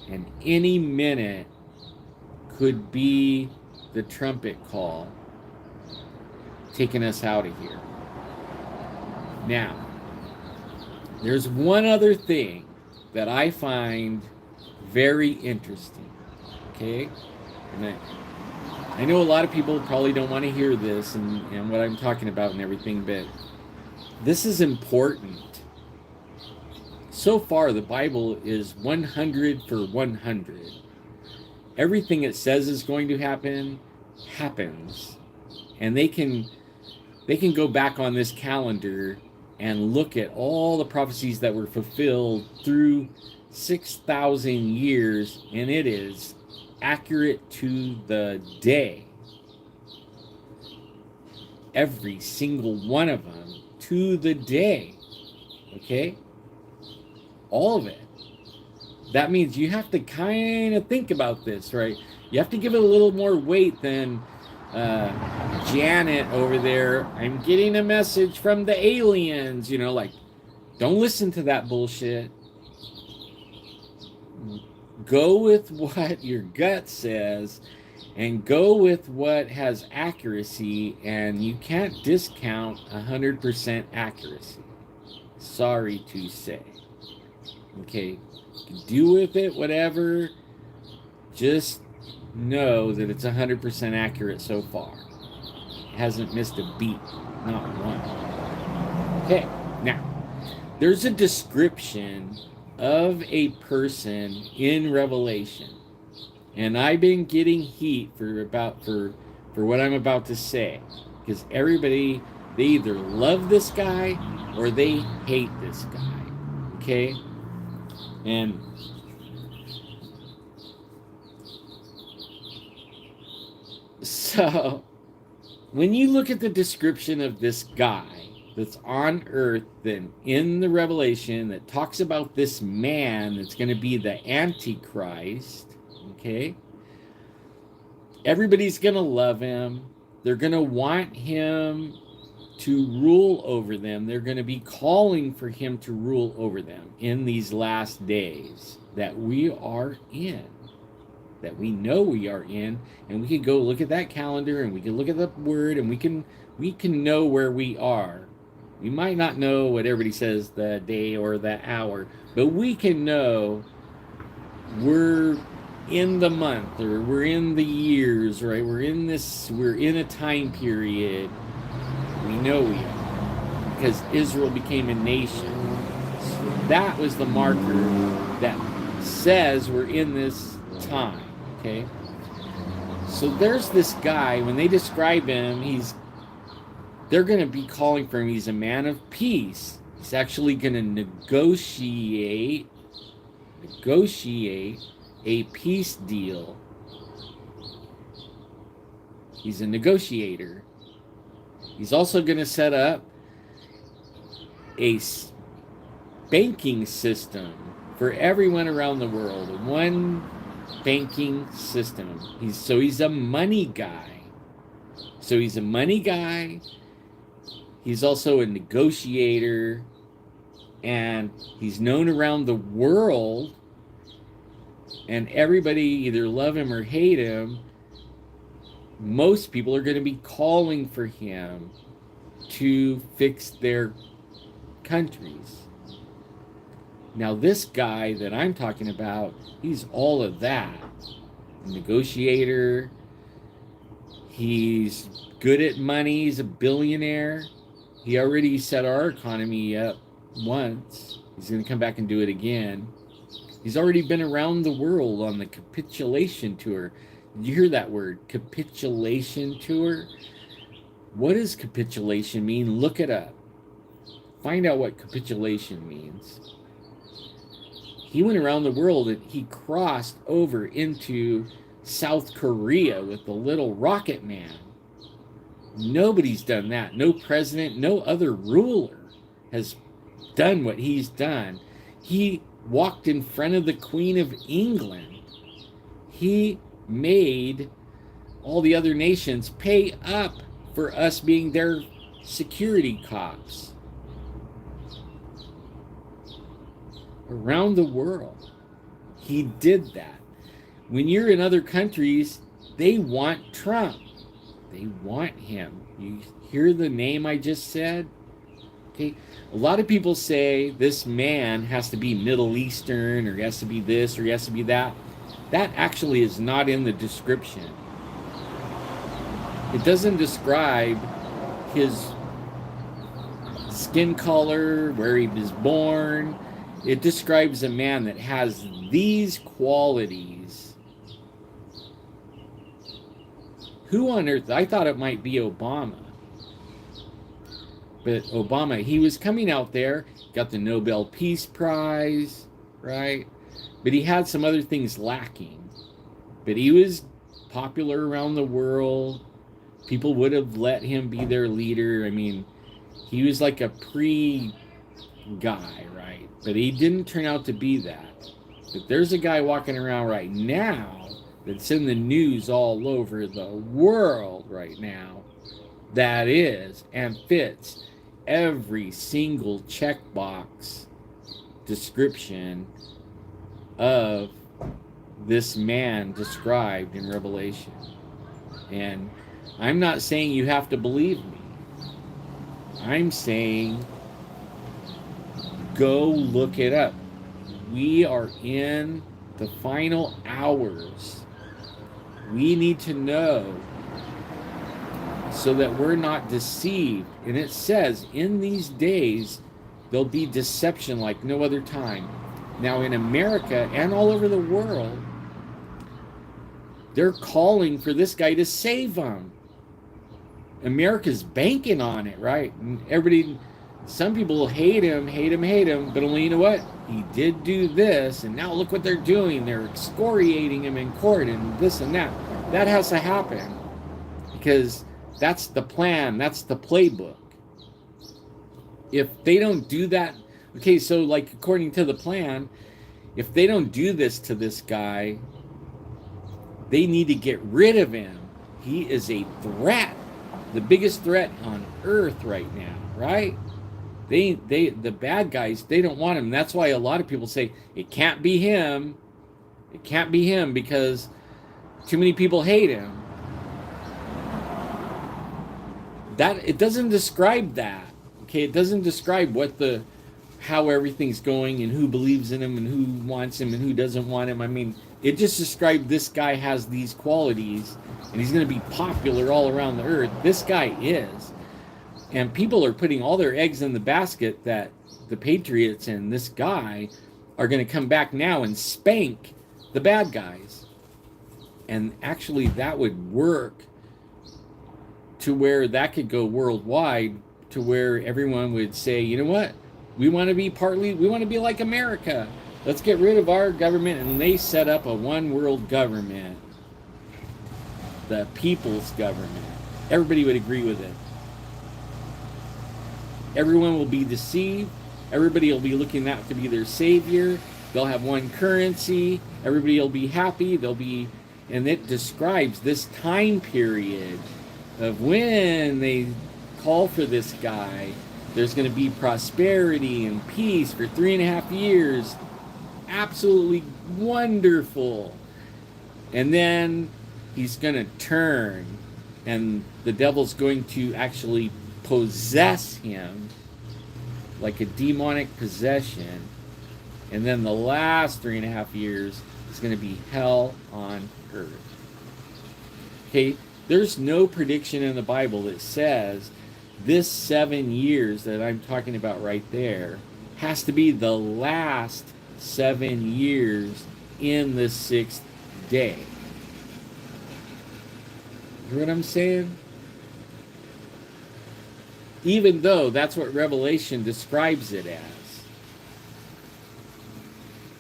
and any minute could be the trumpet call taking us out of here. Now, there's one other thing that I find very interesting. Okay? And I know a lot of people probably don't want to hear this and what I'm talking about and everything, but this is important. So far, the Bible is 100 for 100. Everything it says is going to happen, happens. And they can go back on this calendar and look at all the prophecies that were fulfilled through 6,000 years, and it is accurate to the day. Every single one of them to the day. Okay? All of it. That means you have to kind of think about this, right? You have to give it a little more weight than Janet over there. I'm getting a message from the aliens, like, don't listen to that bullshit. Go with what your gut says and go with what has accuracy, and you can't discount 100% accuracy. Sorry to say. Okay, You can do with it whatever. Just know that it's 100% accurate so far. It hasn't missed a beat, not one. Okay, now there's a description of a person in Revelation, and I've been getting heat for what I'm about to say, because everybody, they either love this guy or they hate this guy. Okay, and so when you look at the description of this guy that's on earth, then in the Revelation that talks about this man that's going to be the Antichrist, okay, everybody's going to love him. They're going to want him to rule over them. They're going to be calling for him to rule over them in these last days that we are in, that we know we are in, and we can go look at that calendar and we can look at the word and we can know where we are. We might not know what everybody says the day or the hour, but we can know we're in the month, or we're in the years, right? We're in a time period. We know we are, because Israel became a nation. So that was the marker that says we're in this time. Okay, so there's this guy. When they describe him, they're going to be calling for him. He's a man of peace. He's actually going to negotiate a peace deal. He's a negotiator. He's also going to set up a banking system for everyone around the world. One banking system. He's a money guy. So he's a money guy. He's also a negotiator, and he's known around the world, and everybody either love him or hate him. Most people are going to be calling for him to fix their countries. Now, this guy that I'm talking about, he's all of that. A negotiator. He's good at money. He's a billionaire. He already set our economy up once. He's going to come back and do it again. He's already been around the world on the capitulation tour. Did you hear that word? Capitulation tour? What does capitulation mean? Look it up. Find out what capitulation means. He went around the world and he crossed over into South Korea with the little rocket man. Nobody's done that. No president, no other ruler has done what he's done. He walked in front of the Queen of England. He made all the other nations pay up for us being their security cops around the world. He did that. When you're in other countries, they want Trump. They want him. You hear the name I just said? Okay. A lot of people say this man has to be Middle Eastern, or he has to be this, or he has to be that. That actually is not in the description. It doesn't describe his skin color, where he was born. It describes a man that has these qualities. Who on earth? I thought it might be Obama. But Obama, he was coming out there, got the Nobel Peace Prize, right? But he had some other things lacking. But he was popular around the world. People would have let him be their leader. I mean, he was like a pre-guy, right? But he didn't turn out to be that. But there's a guy walking around right now that's in the news all over the world right now that is and fits every single checkbox description of this man described in Revelation. And I'm not saying you have to believe me. I'm saying go look it up. We are in the final hours. We need to know so that we're not deceived. And it says, in these days, there'll be deception like no other time. Now, in America and all over the world, they're calling for this guy to save them. America's banking on it, right? And everybody, some people hate him, but only, you know what? He did do this, and now look what they're doing. They're excoriating him in court and this and that. That has to happen because that's the plan, that's the playbook. If they don't do that, okay, so like according to the plan, if they don't do this to this guy, they need to get rid of him. He is a threat, the biggest threat on earth right now, right? The bad guys, they don't want him. That's why a lot of people say it can't be him. It can't be him because too many people hate him. That it doesn't describe that. Okay, it doesn't describe how everything's going and who believes in him and who wants him and who doesn't want him. I mean, it just described this guy has these qualities and he's going to be popular all around the earth. This guy is. And people are putting all their eggs in the basket that the Patriots and this guy are going to come back now and spank the bad guys. And actually that would work to where that could go worldwide, to where everyone would say, you know what? We want to be like America. Let's get rid of our government. And they set up a one world government, the people's government. Everybody would agree with it. Everyone will be deceived. Everybody will be looking at that to be their savior. They'll have one currency. Everybody will be happy. And it describes this time period of when they call for this guy. There's going to be prosperity and peace for 3.5 years. Absolutely wonderful. And then he's going to turn, and the devil's going to actually possess him like a demonic possession. And then the last 3.5 years is going to be hell on earth. Okay, there's no prediction in the Bible that says this 7 years that I'm talking about right there has to be the last 7 years in the 6th day. You know what I'm saying? Even though that's what Revelation describes it as.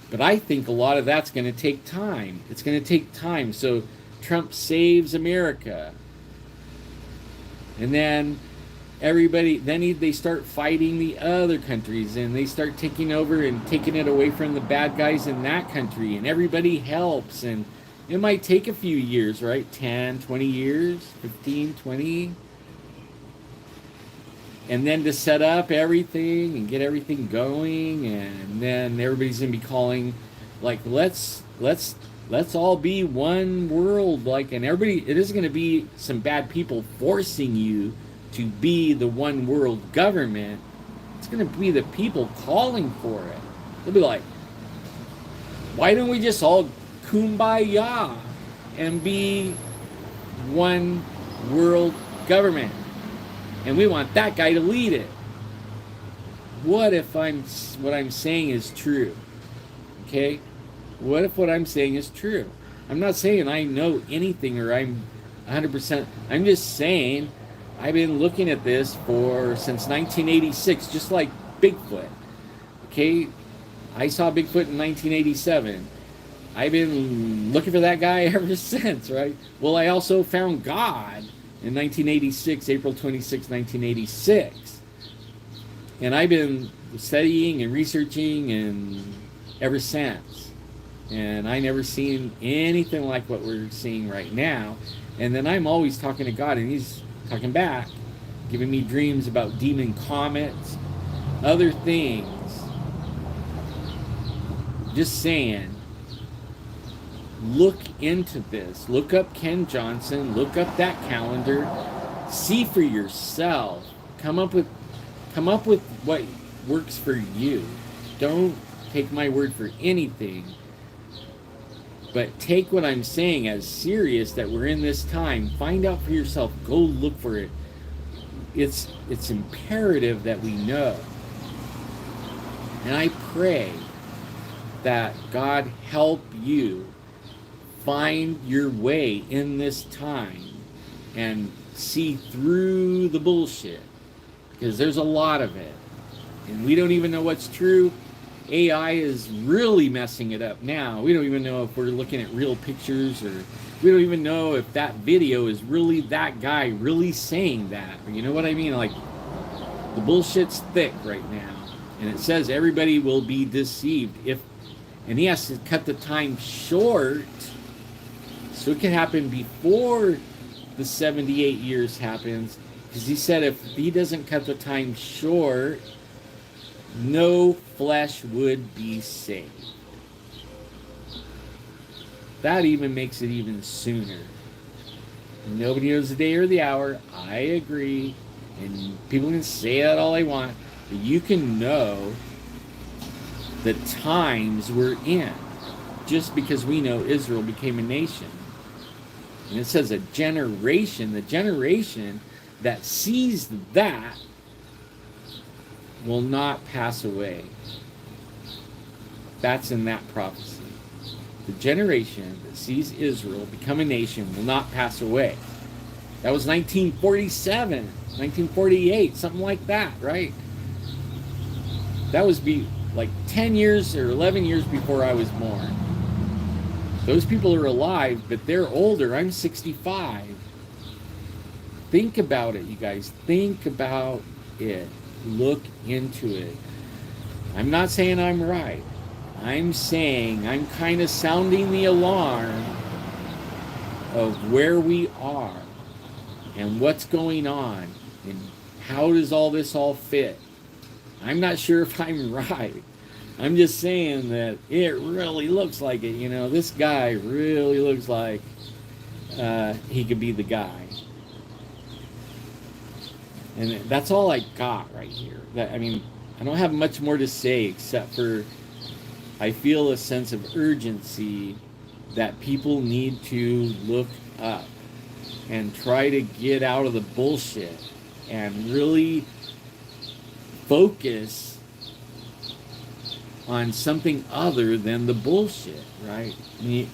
But I think a lot of that's going to take time. It's going to take time. So Trump saves America. And then they start fighting the other countries, and they start taking over and taking it away from the bad guys in that country, and everybody helps, and it might take a few years, right? 10, 20 years, 15, 20. And then to set up everything and get everything going, and then everybody's gonna be calling, like, let's all be one world, like, and everybody, it is gonna be some bad people forcing you to be the one world government. It's gonna be the people calling for it. They'll be like, why don't we just all kumbaya and be one world government? And we want that guy to lead it. What if what I'm saying is true? Okay? What if what I'm saying is true? I'm not saying I know anything or I'm 100%. I'm just saying I've been looking at this since 1986, just like Bigfoot. Okay? I saw Bigfoot in 1987. I've been looking for that guy ever since, right? Well, I also found God in 1986, April 26, 1986. And I've been studying and researching and ever since. And I never seen anything like what we're seeing right now. And then I'm always talking to God, and he's talking back, giving me dreams about demon comets, other things. Just saying, look into this. Look up Ken Johnson. Look up that calendar. See for yourself. Come up with what works for you. Don't take my word for anything, but take what I'm saying as serious, that we're in this time. Find out for yourself. Go look for it. It's imperative that we know. And I pray that God help you find your way in this time and see through the bullshit, because there's a lot of it and we don't even know what's true. AI is really messing it up now. We don't even know if we're looking at real pictures, or we don't even know if that video is really that guy really saying that. You know what I mean? Like, the bullshit's thick right now, and it says everybody will be deceived and he has to cut the time short so it can happen before the 78 years happens, because he said if he doesn't cut the time short, no flesh would be saved. That even makes it even sooner. Nobody knows the day or the hour. I agree. And people can say that all they want. But you can know the times we're in just because we know Israel became a nation. And it says a generation. The generation that sees that will not pass away. That's in that prophecy. The generation that sees Israel become a nation will not pass away. That was 1947, 1948, something like that, right? That was like 10 years or 11 years before I was born. Those people are alive, but they're older. I'm 65. Think about it, you guys. Think about it. Look into it. I'm not saying I'm right. I'm saying I'm kind of sounding the alarm of where we are and what's going on and how does all this all fit. I'm not sure if I'm right. I'm just saying that it really looks like it. You know, this guy really looks like he could be the guy. And that's all I got right here. I mean, I don't have much more to say except for I feel a sense of urgency that people need to look up and try to get out of the bullshit and really focus on something other than the bullshit, right? I mean,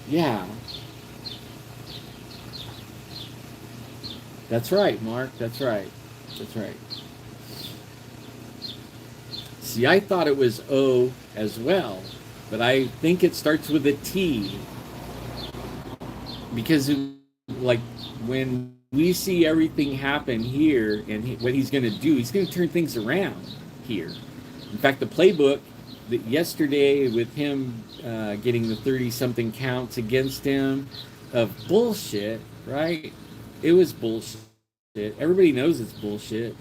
yeah. That's right, Mark. That's right. That's right. See, I thought it was O as well, but I think it starts with a T. Because, like, when we see everything happen here and what he's going to do, he's going to turn things around here. In fact, the playbook that yesterday with him getting the 30-something counts against him of bullshit, right? It was bullshit. Everybody knows it's bullshit.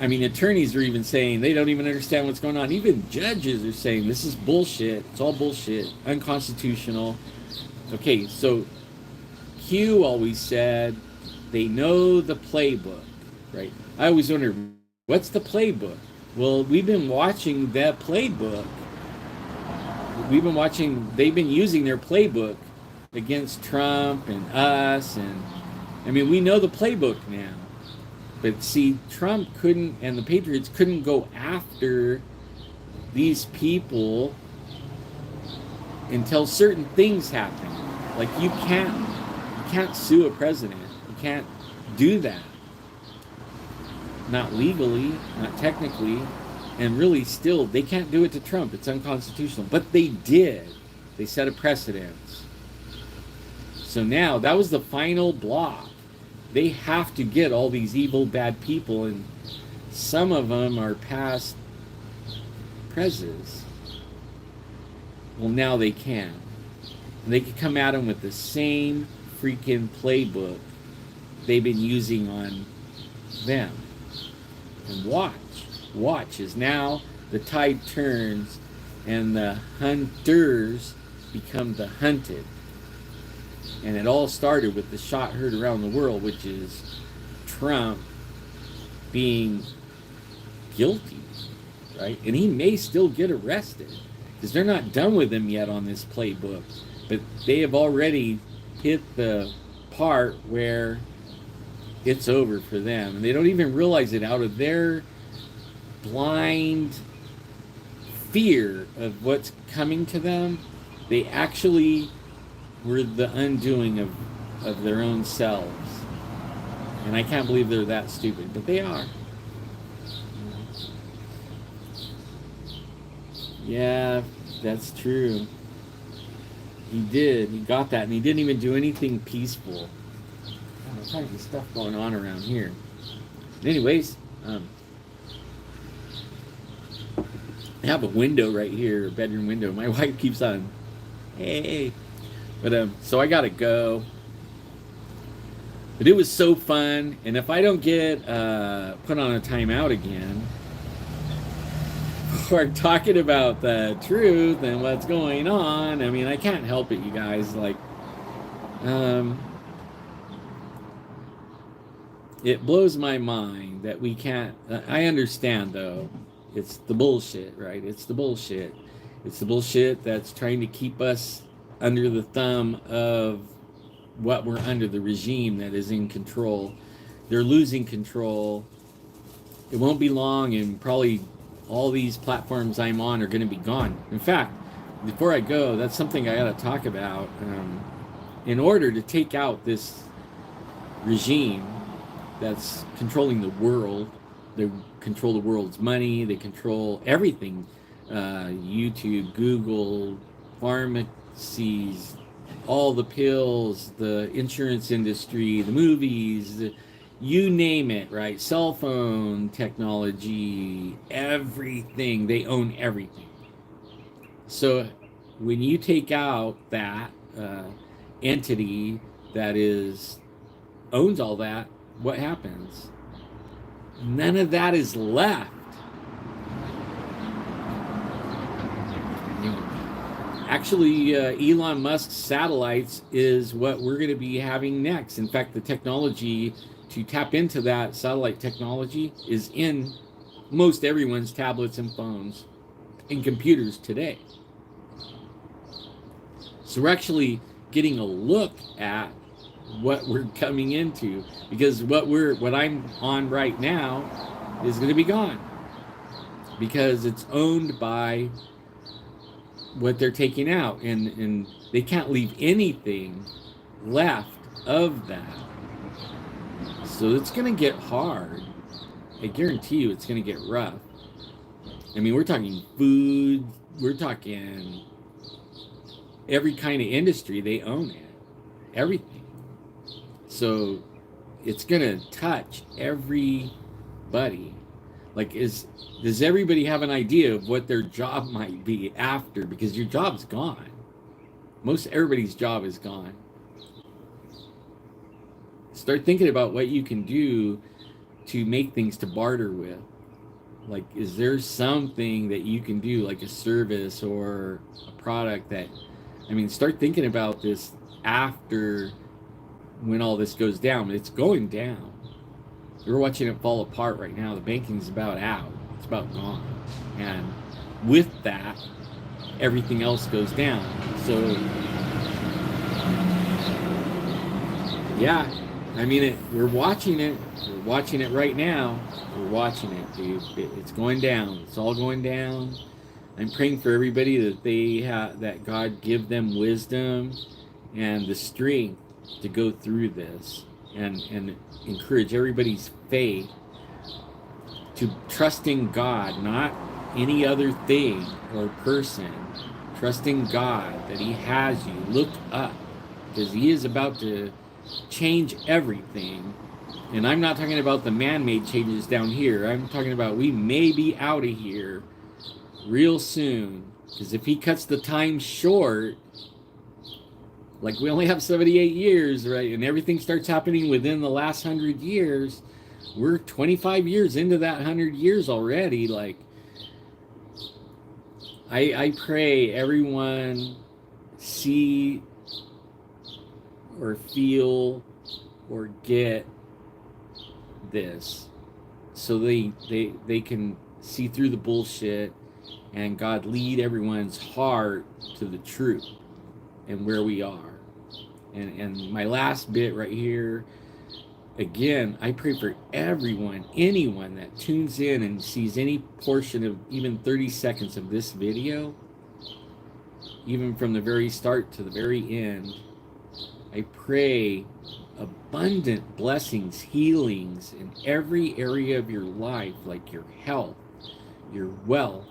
I mean, attorneys are even saying they don't even understand what's going on. Even judges are saying this is bullshit. It's all bullshit. Unconstitutional. Okay, so Q always said they know the playbook, right? I always wonder, what's the playbook? Well, we've been watching that playbook. They've been using their playbook against Trump and us, and I mean, we know the playbook now. But see, Trump couldn't, and the Patriots couldn't go after these people until certain things happen. Like, you can't sue a president. You can't do that. Not legally, not technically, and really still, they can't do it to Trump. It's unconstitutional. But they did. They set a precedence. So now, that was the final block. They have to get all these evil, bad people, and some of them are past presidents. Well, now they can. And they can come at them with the same freaking playbook they've been using on them. And watch as now the tide turns and the hunters become the hunted. And it all started with the shot heard around the world, which is Trump being guilty. right? And he may still get arrested because they're not done with him yet on this playbook. But they have already hit the part where it's over for them. And they don't even realize it out of their blind fear of what's coming to them. They actually were the undoing of their own selves. And I can't believe they're that stupid, but they are. Yeah, that's true. He did. He got that, and he didn't even do anything peaceful. There's all kinds of stuff going on around here. Anyways, I have a window right here, a bedroom window. My wife keeps on, hey. But so I gotta go. But it was so fun, and if I don't get put on a timeout again, we're talking about the truth and what's going on. I mean, I can't help it, you guys. Like, it blows my mind that we can't. I understand, though. It's the bullshit, right? It's the bullshit. It's the bullshit that's trying to keep us under the thumb of what we're under, the regime that is in control. They're losing control. It won't be long, and probably all these platforms I'm on are going to be gone. In fact, before I go, that's something I got to talk about. In order to take out this regime that's controlling the world, they control the world's money, they control everything. YouTube, Google, pharmacies, all the pills, the insurance industry, the movies, you name it, right? Cell phone technology, everything. They own everything. So when you take out that entity that owns all that, what happens? None of that is left. Actually, Elon Musk's satellites is what we're going to be having next. In fact, the technology to tap into that satellite technology is in most everyone's tablets and phones and computers today. So we're actually getting a look at what we're coming into, because what I'm on right now is going to be gone because it's owned by what they're taking out, and they can't leave anything left of that. So it's going to get hard. I guarantee you it's going to get rough. I mean, we're talking food, we're talking every kind of industry, they own it. Everything. So it's going to touch everybody. Like, does everybody have an idea of what their job might be after? Because your job's gone. Most everybody's job is gone. Start thinking about what you can do to make things to barter with. Like, is there something that you can do, like a service or a product that, I mean, start thinking about this after when all this goes down. It's going down. We're watching it fall apart right now. The banking's about out. It's about gone. And with that, everything else goes down. So, yeah, I mean, we're watching it. We're watching it right now. We're watching it, dude. It's going down. It's all going down. I'm praying for everybody that that God give them wisdom and the strength to go through this, and encourage everybody's faith to trust in God, not any other thing or person. Trust in God that He has you. Look up, because He is about to change everything. And I'm not talking about the man-made changes down here. I'm talking about we may be out of here real soon. Because if He cuts the time short, like we only have 78 years, right? And everything starts happening within the last 100 years. We're 25 years into that 100 years already. Like, I pray everyone see or feel or get this, so they can see through the bullshit, and God lead everyone's heart to the truth and where we are. And my last bit right here, again, I pray for everyone, anyone that tunes in and sees any portion of even 30 seconds of this video, even from the very start to the very end. I pray abundant blessings, healings in every area of your life, like your health, your wealth,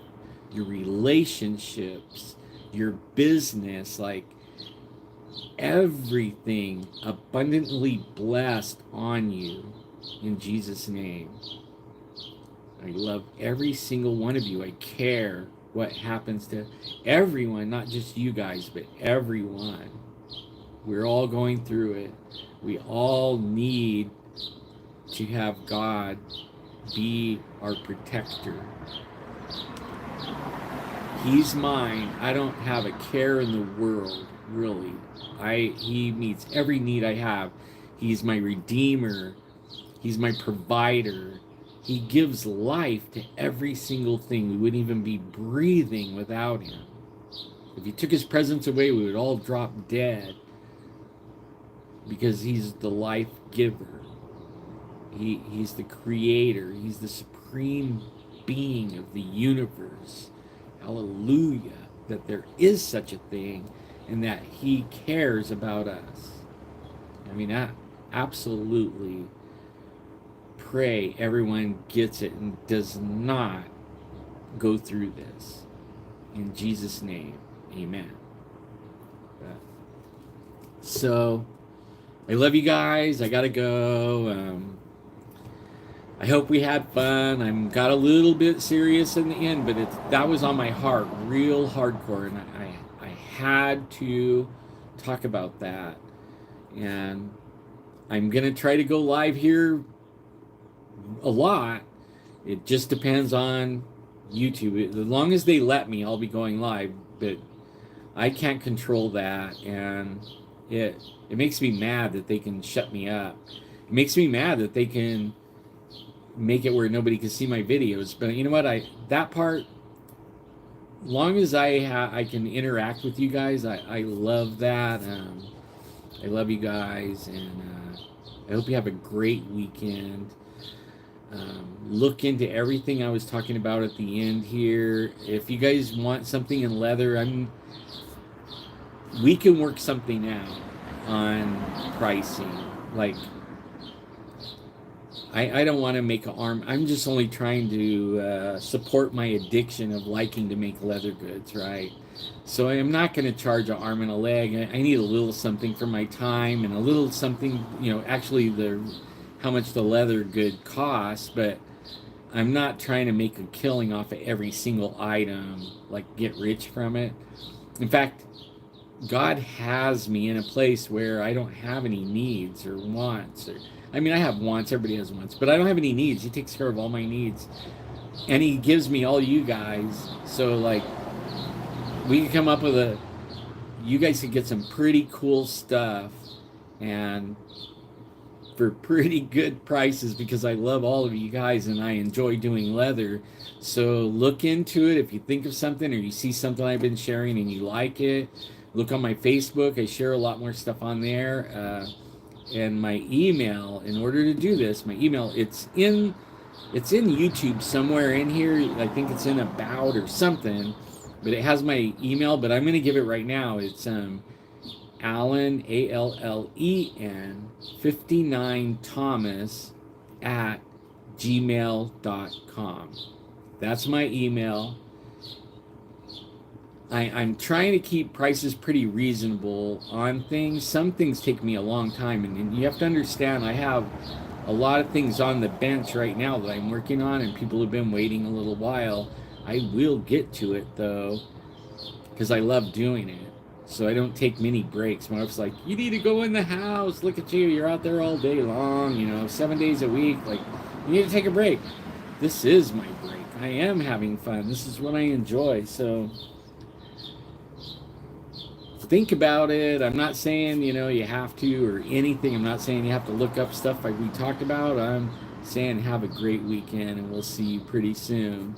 your relationships, your business, like everything abundantly blessed on you in Jesus' name. I love every single one of you. I care what happens to everyone, not just you guys, but everyone. We're all going through it. We all need to have God be our protector. He's mine. I don't have a care in the world, really. He meets every need I have. He's my redeemer. He's my provider. He gives life to every single thing. We wouldn't even be breathing without him. If he took his presence away, we would all drop dead, because he's the life giver. He's the creator. He's the supreme being of the universe. Hallelujah, that there is such a thing and that he cares about us. I mean, I absolutely pray everyone gets it and does not go through this. In Jesus' name, amen. So, I love you guys. I gotta go. I hope we had fun. I got a little bit serious in the end, but that was on my heart, real hardcore, and I had to talk about that. And I'm gonna try to go live here a lot. It just depends on YouTube. As long as they let me, I'll be going live, but I can't control that, and it makes me mad that they can shut me up. It makes me mad that they can make it where nobody can see my videos. But you know what? That part, long as I can interact with you guys, I love that. I love you guys, and I hope you have a great weekend. Look into everything I was talking about at the end here. If you guys want something in leather, we can work something out on pricing. Like, I don't want to make an arm. I'm just only trying to support my addiction of liking to make leather goods, right? So I'm not going to charge an arm and a leg. I need a little something for my time and a little something, actually how much the leather good costs, but I'm not trying to make a killing off of every single item, like get rich from it. In fact, God has me in a place where I don't have any needs or wants. I have wants, everybody has wants, but I don't have any needs. He takes care of all my needs. And he gives me all you guys. So, like, we can come up with you guys can get some pretty cool stuff, and for pretty good prices, because I love all of you guys and I enjoy doing leather. So look into it. If you think of something or you see something I've been sharing and you like it, look on my Facebook. I share a lot more stuff on there. And my email, in order to do this, my email, it's in YouTube somewhere in here. I think it's in About or something, but it has my email, but I'm going to give it right now. It's Allen, ALLEN 59 Thomas at gmail.com. That's my email. I'm trying to keep prices pretty reasonable on things. Some things take me a long time, and you have to understand, I have a lot of things on the bench right now that I'm working on, and people have been waiting a little while. I will get to it, though, because I love doing it. So I don't take many breaks. My wife's like, you need to go in the house. Look at you. You're out there all day long, 7 days a week. Like, you need to take a break. This is my break. I am having fun. This is what I enjoy. So think about it. I'm not saying, you have to or anything. I'm not saying you have to look up stuff like we talked about. I'm saying have a great weekend, and we'll see you pretty soon.